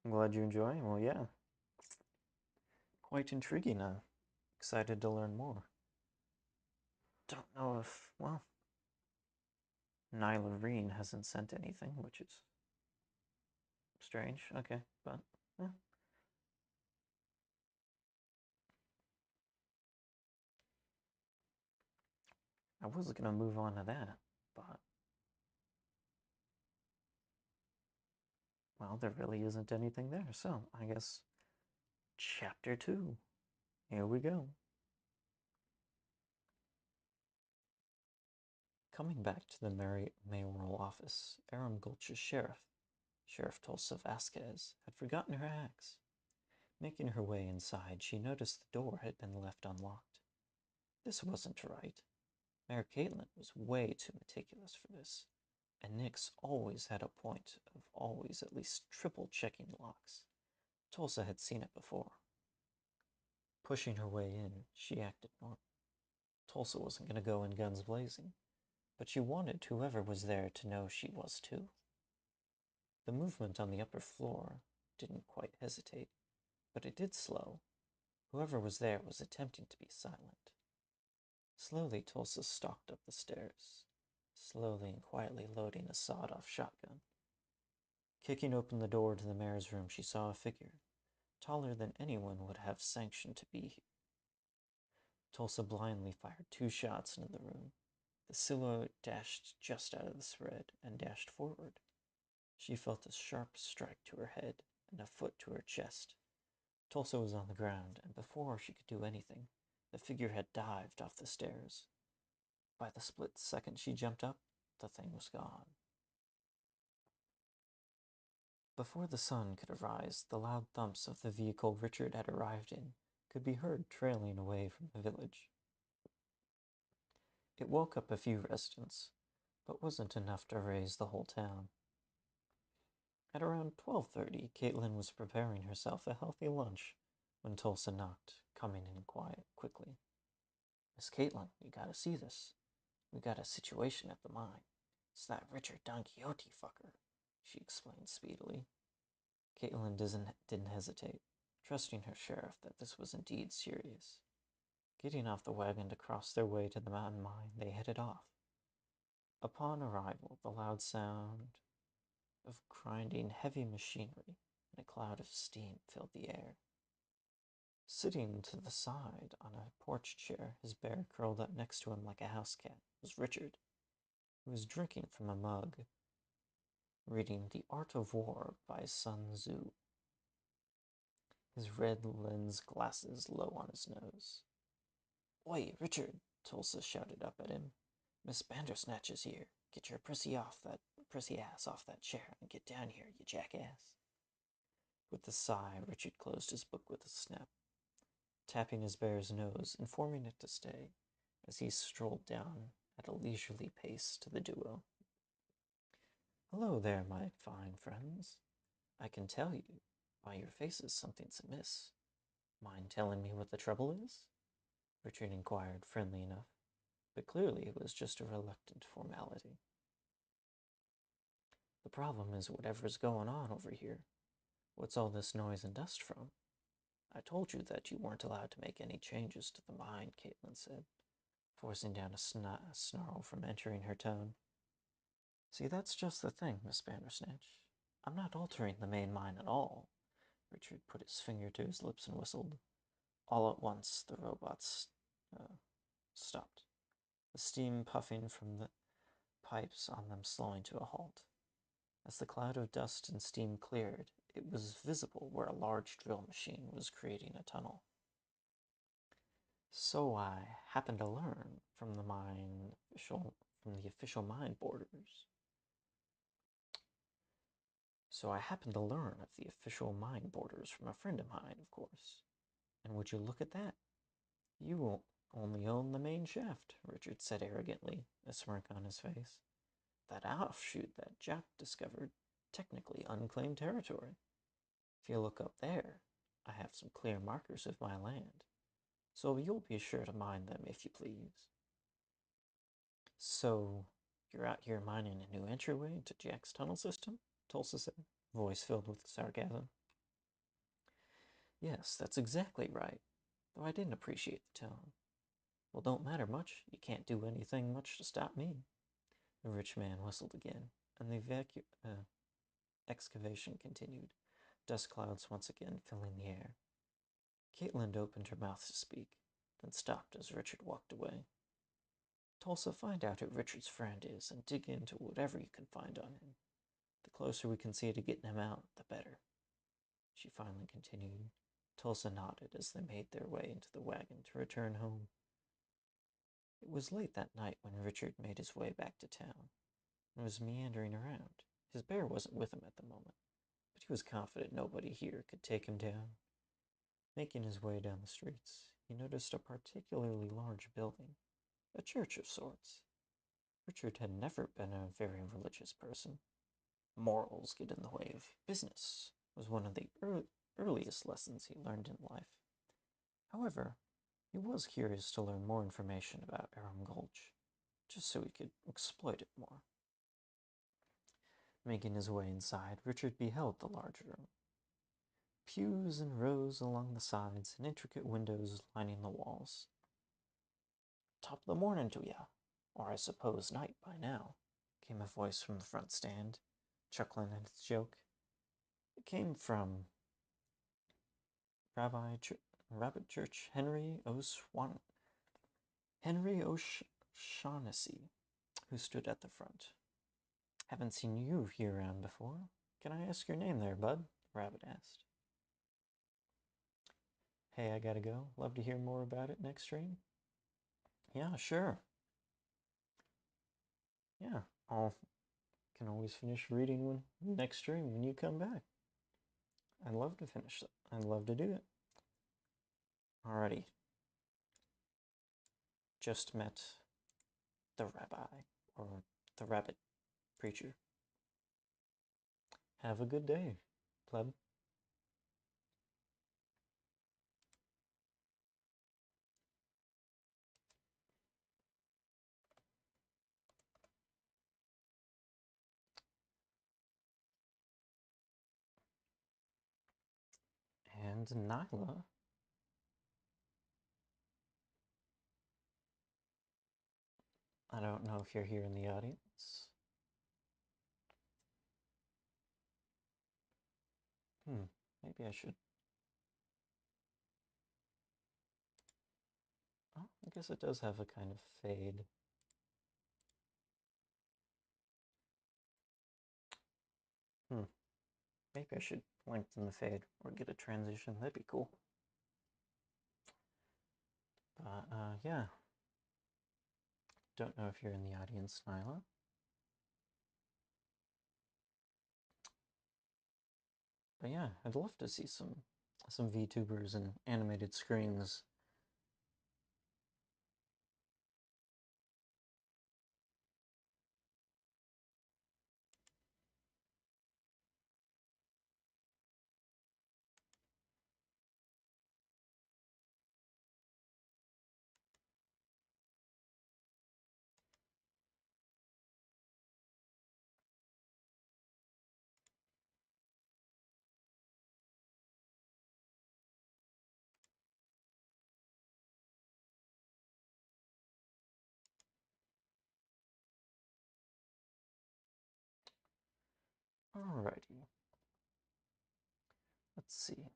[SPEAKER 1] I'm glad you enjoy. Well, yeah, quite intriguing. Excited to learn more. Don't know if, well, Nyla Reen hasn't sent anything, which is strange. Okay, but yeah. I was gonna move on to that, but well, there really isn't anything there, so I guess Chapter 2. Here we go. Coming back to the mayoral office, Aram Gulch's sheriff, Sheriff Tulsa Vasquez, had forgotten her axe. Making her way inside, she noticed the door had been left unlocked. This wasn't right. Mayor Caitlin was way too meticulous for this, and Nix always had a point of always at least triple checking locks. Tulsa had seen it before. Pushing her way in, she acted normal. Tulsa wasn't going to go in guns blazing, but she wanted whoever was there to know she was too. The movement on the upper floor didn't quite hesitate, but it did slow. Whoever was there was attempting to be silent. Slowly, Tulsa stalked up the stairs, slowly and quietly loading a sawed-off shotgun. Kicking open the door to the mayor's room, she saw a figure, taller than anyone would have sanctioned to be here. Tulsa blindly fired 2 shots into the room. The silhouette dashed just out of the spread and dashed forward. She felt a sharp strike to her head and a foot to her chest. Tulsa was on the ground, and before she could do anything, the figure had dived off the stairs. By the split second she jumped up, the thing was gone. Before the sun could arise, the loud thumps of the vehicle Richard had arrived in could be heard trailing away from the village. It woke up a few residents, but wasn't enough to raise the whole town. At around 12:30, Caitlin was preparing herself a healthy lunch when Tulsa knocked, coming in quickly. Miss Caitlin, you gotta see this. We got a situation at the mine. It's that Richard Don Quixote fucker, she explained speedily. Caitlin didn't hesitate, trusting her sheriff that this was indeed serious. Getting off the wagon to cross their way to the mountain mine, they headed off. Upon arrival, the loud sound of grinding heavy machinery and a cloud of steam filled the air. Sitting to the side on a porch chair, his bear curled up next to him like a house cat, was Richard, who was drinking from a mug, reading The Art of War by Sun Tzu, his red lens glasses low on his nose. Oi, Richard, Tulsa shouted up at him. Miss Bandersnatch is here. Get your prissy ass off that chair and get down here, you jackass. With a sigh, Richard closed his book with a snap, tapping his bear's nose, informing it to stay, as he strolled down at a leisurely pace to the duo. "Hello there, my fine friends. I can tell you by your faces something's amiss. Mind telling me what the trouble is?" Richard inquired, friendly enough, but clearly it was just a reluctant formality. "The problem is whatever's going on over here. What's all this noise and dust from?" "I told you that you weren't allowed to make any changes to the mine," Caitlin said, forcing down a snarl from entering her tone. "See, that's just the thing, Miss Bandersnatch. I'm not altering the main mine at all." Richard put his finger to his lips and whistled. All at once, the robots stopped, the steam puffing from the pipes on them slowing to a halt. As the cloud of dust and steam cleared, it was visible where a large drill machine was creating a tunnel. "So I happened to learn from the official mine borders. So I happened to learn of the official mine borders from a friend of mine, of course. And would you look at that? You only own the main shaft," Richard said arrogantly, a smirk on his face. "That offshoot that Jack discovered, technically unclaimed territory. If you look up there, I have some clear markers of my land, so you'll be sure to mine them if you please." "So you're out here mining a new entryway into Jack's tunnel system?" Tulsa said, voice filled with sarcasm. "Yes, that's exactly right, though I didn't appreciate the tone." "Well, don't matter much. You can't do anything much to stop me." The rich man whistled again, and the excavation continued, dust clouds once again filling the air. Caitlin opened her mouth to speak, then stopped as Richard walked away. "Tulsa, find out who Richard's friend is and dig into whatever you can find on him. The closer we can see to getting him out, the better," she finally continued. Tulsa nodded as they made their way into the wagon to return home. It was late that night when Richard made his way back to town and was meandering around. His bear wasn't with him at the moment, but he was confident nobody here could take him down. Making his way down the streets, he noticed a particularly large building, a church of sorts. Richard had never been a very religious person. Morals get in the way of business was one of the earliest lessons he learned in life. However, he was curious to learn more information about Aram Gulch, just so he could exploit it more. Making his way inside, Richard beheld the large room. Pews in rows along the sides and intricate windows lining the walls. "Top of the morning to ya, or I suppose night by now," came a voice from the front stand, chuckling at its joke. It came from Rabbit Church Henry O'Shaughnessy, who stood at the front. "Haven't seen you here around before. Can I ask your name there, bud?" Rabbit asked. "Hey, I gotta go. Love to hear more about it next stream." "Yeah, sure. Yeah, I'll can always finish reading when next stream when you come back. I'd love to finish it. I'd love to do it." Alrighty. Just met the rabbi, or the rabbit preacher. Have a good day, pleb. And Nyla. I don't know if you're here in the audience. Maybe I should. Oh, I guess it does have a kind of fade. Maybe I should lengthen the fade or get a transition. That'd be cool. But, yeah. Don't know if you're in the audience, Nyla. But yeah, I'd love to see some VTubers and animated screens. Alrighty. Let's see.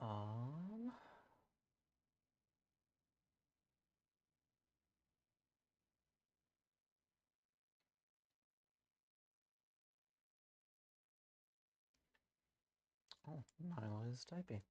[SPEAKER 1] Um, oh, Nyla is typing.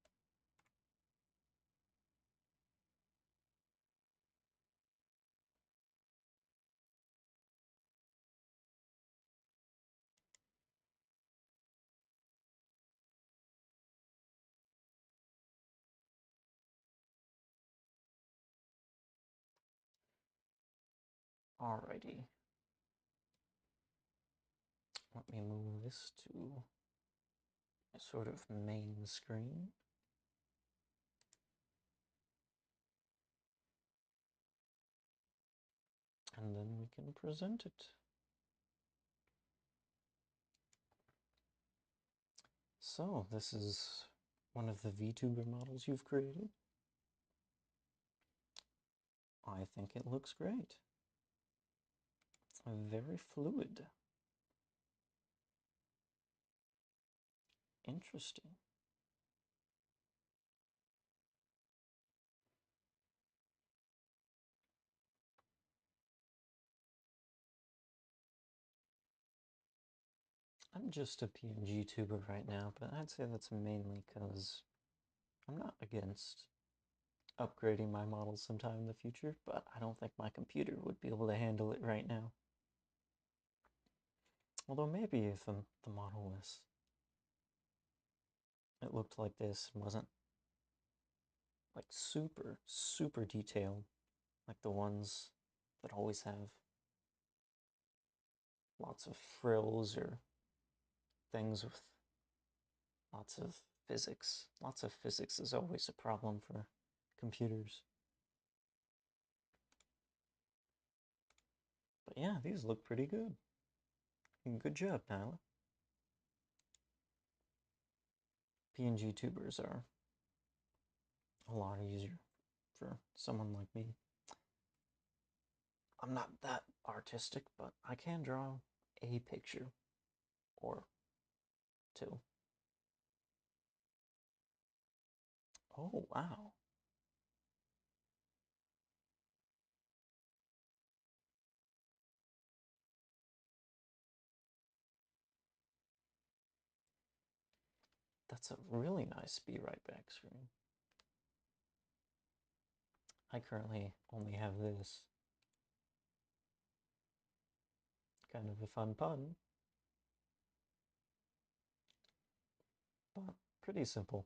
[SPEAKER 1] Alrighty. Let me move this to a sort of main screen. And then we can present it. So, this is one of the VTuber models you've created. I think it looks great. Very fluid. Interesting. I'm just a PNG tuber right now, but I'd say that's mainly because I'm not against upgrading my models sometime in the future, but I don't think my computer would be able to handle it right now. Although maybe if the model was, it looked like this and wasn't like super detailed, like the ones that always have lots of frills or things with lots of physics. Lots of physics is always a problem for computers. But yeah, these look pretty good. Good job, Nyla. PNG tubers are a lot easier for someone like me. I'm not that artistic, but I can draw a picture or two. Oh, wow. That's a really nice Be Right Back screen. I currently only have this. Kind of a fun pun, but pretty simple.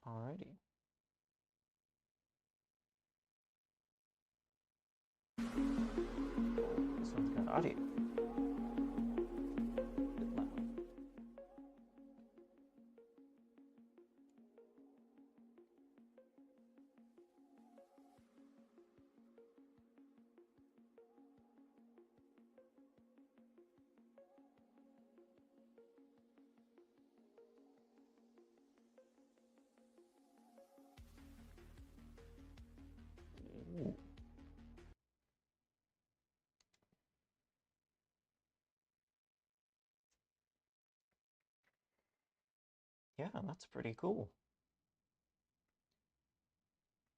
[SPEAKER 1] Alrighty. This one's got audio. Bit loud. Ooh. Yeah, that's pretty cool.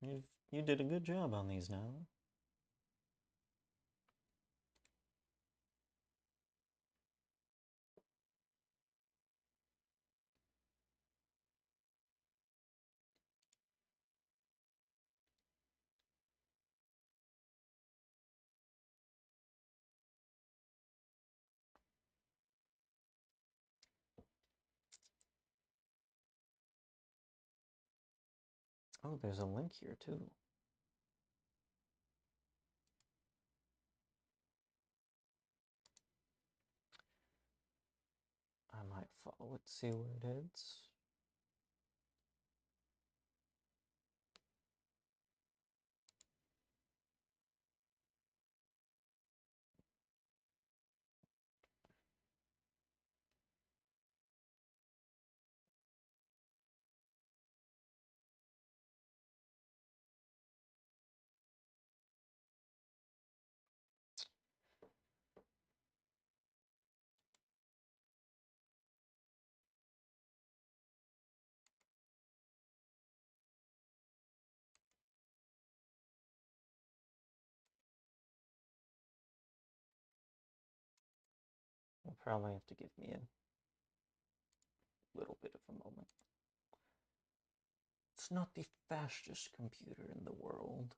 [SPEAKER 1] You did a good job on these now. Oh, there's a link here too. I might follow it, see where it heads. You'll probably have to give me a little bit of a moment. It's not the fastest computer in the world.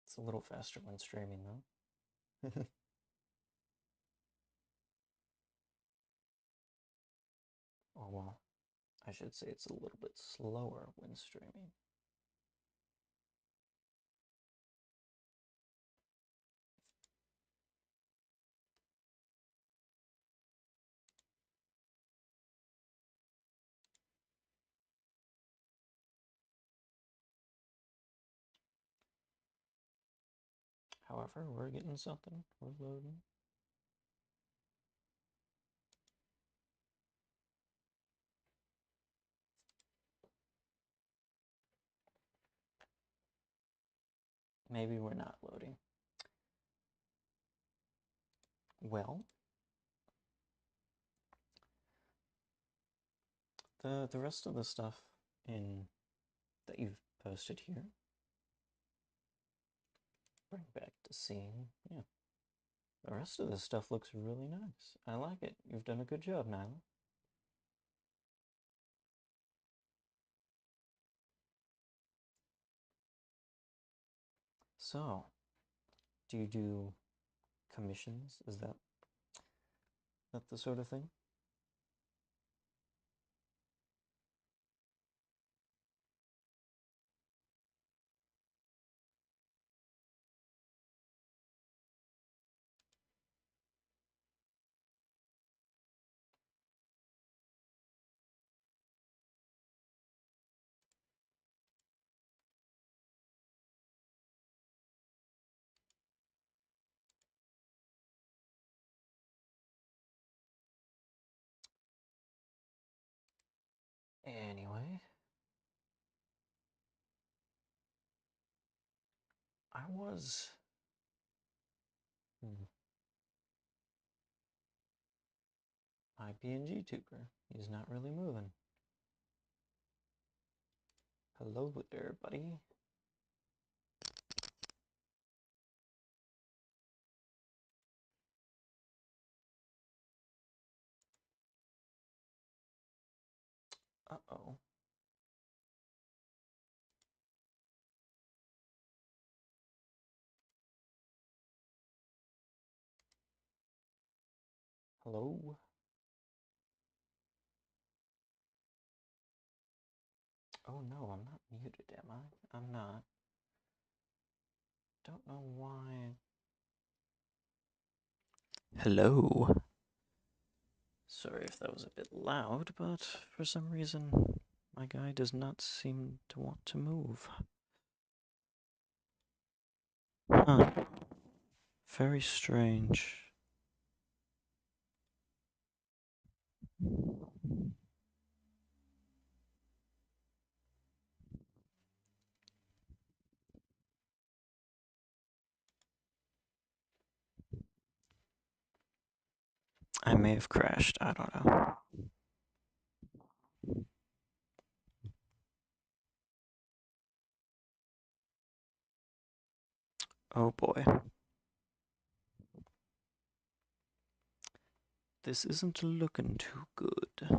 [SPEAKER 1] It's a little faster when streaming, though. Oh, well, I should say it's a little bit slower when streaming. However, we're getting something. We're loading. Maybe we're not loading. Well, the rest of the stuff in that you've posted here, bring back to scene. Yeah, the rest of this stuff looks really nice. I like it. You've done a good job, Nyla. So, do you do commissions? Is that the sort of thing? Anyway, I was. My PNG tuber. He's not really moving. Hello there, buddy. Uh-oh. Hello? Oh no, I'm not muted, am I? I'm not. Don't know why. Hello? Sorry if that was a bit loud, but for some reason, my guy does not seem to want to move. Huh. Very strange. I may have crashed, I don't know. Oh boy. This isn't looking too good.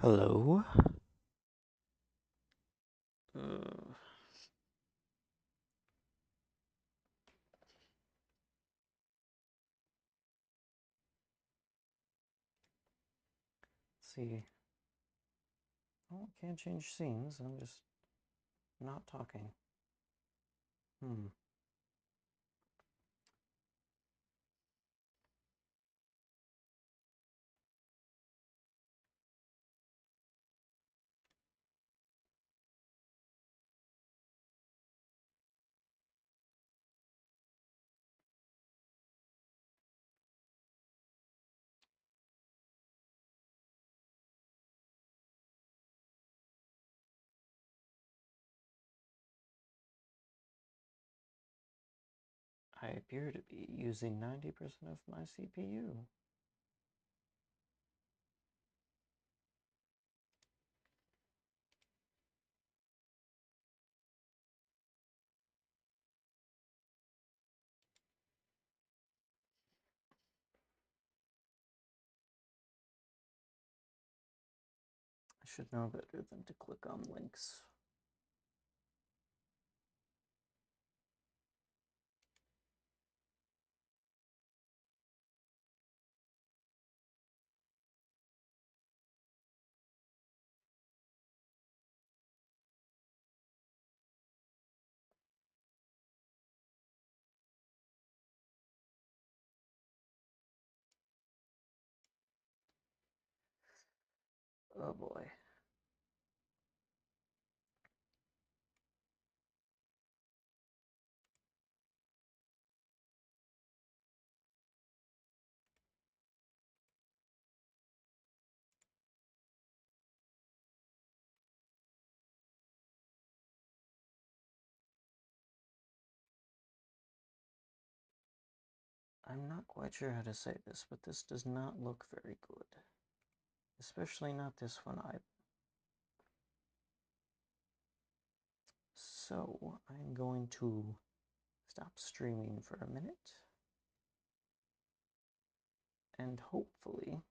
[SPEAKER 1] Hello? Uh, see. Oh, I can't change scenes. I'm just not talking. I appear to be using 90% of my CPU. I should know better than to click on links. Oh boy. I'm not quite sure how to say this, but this does not look very good. Especially not this one either. So, I'm going to stop streaming for a minute. And hopefully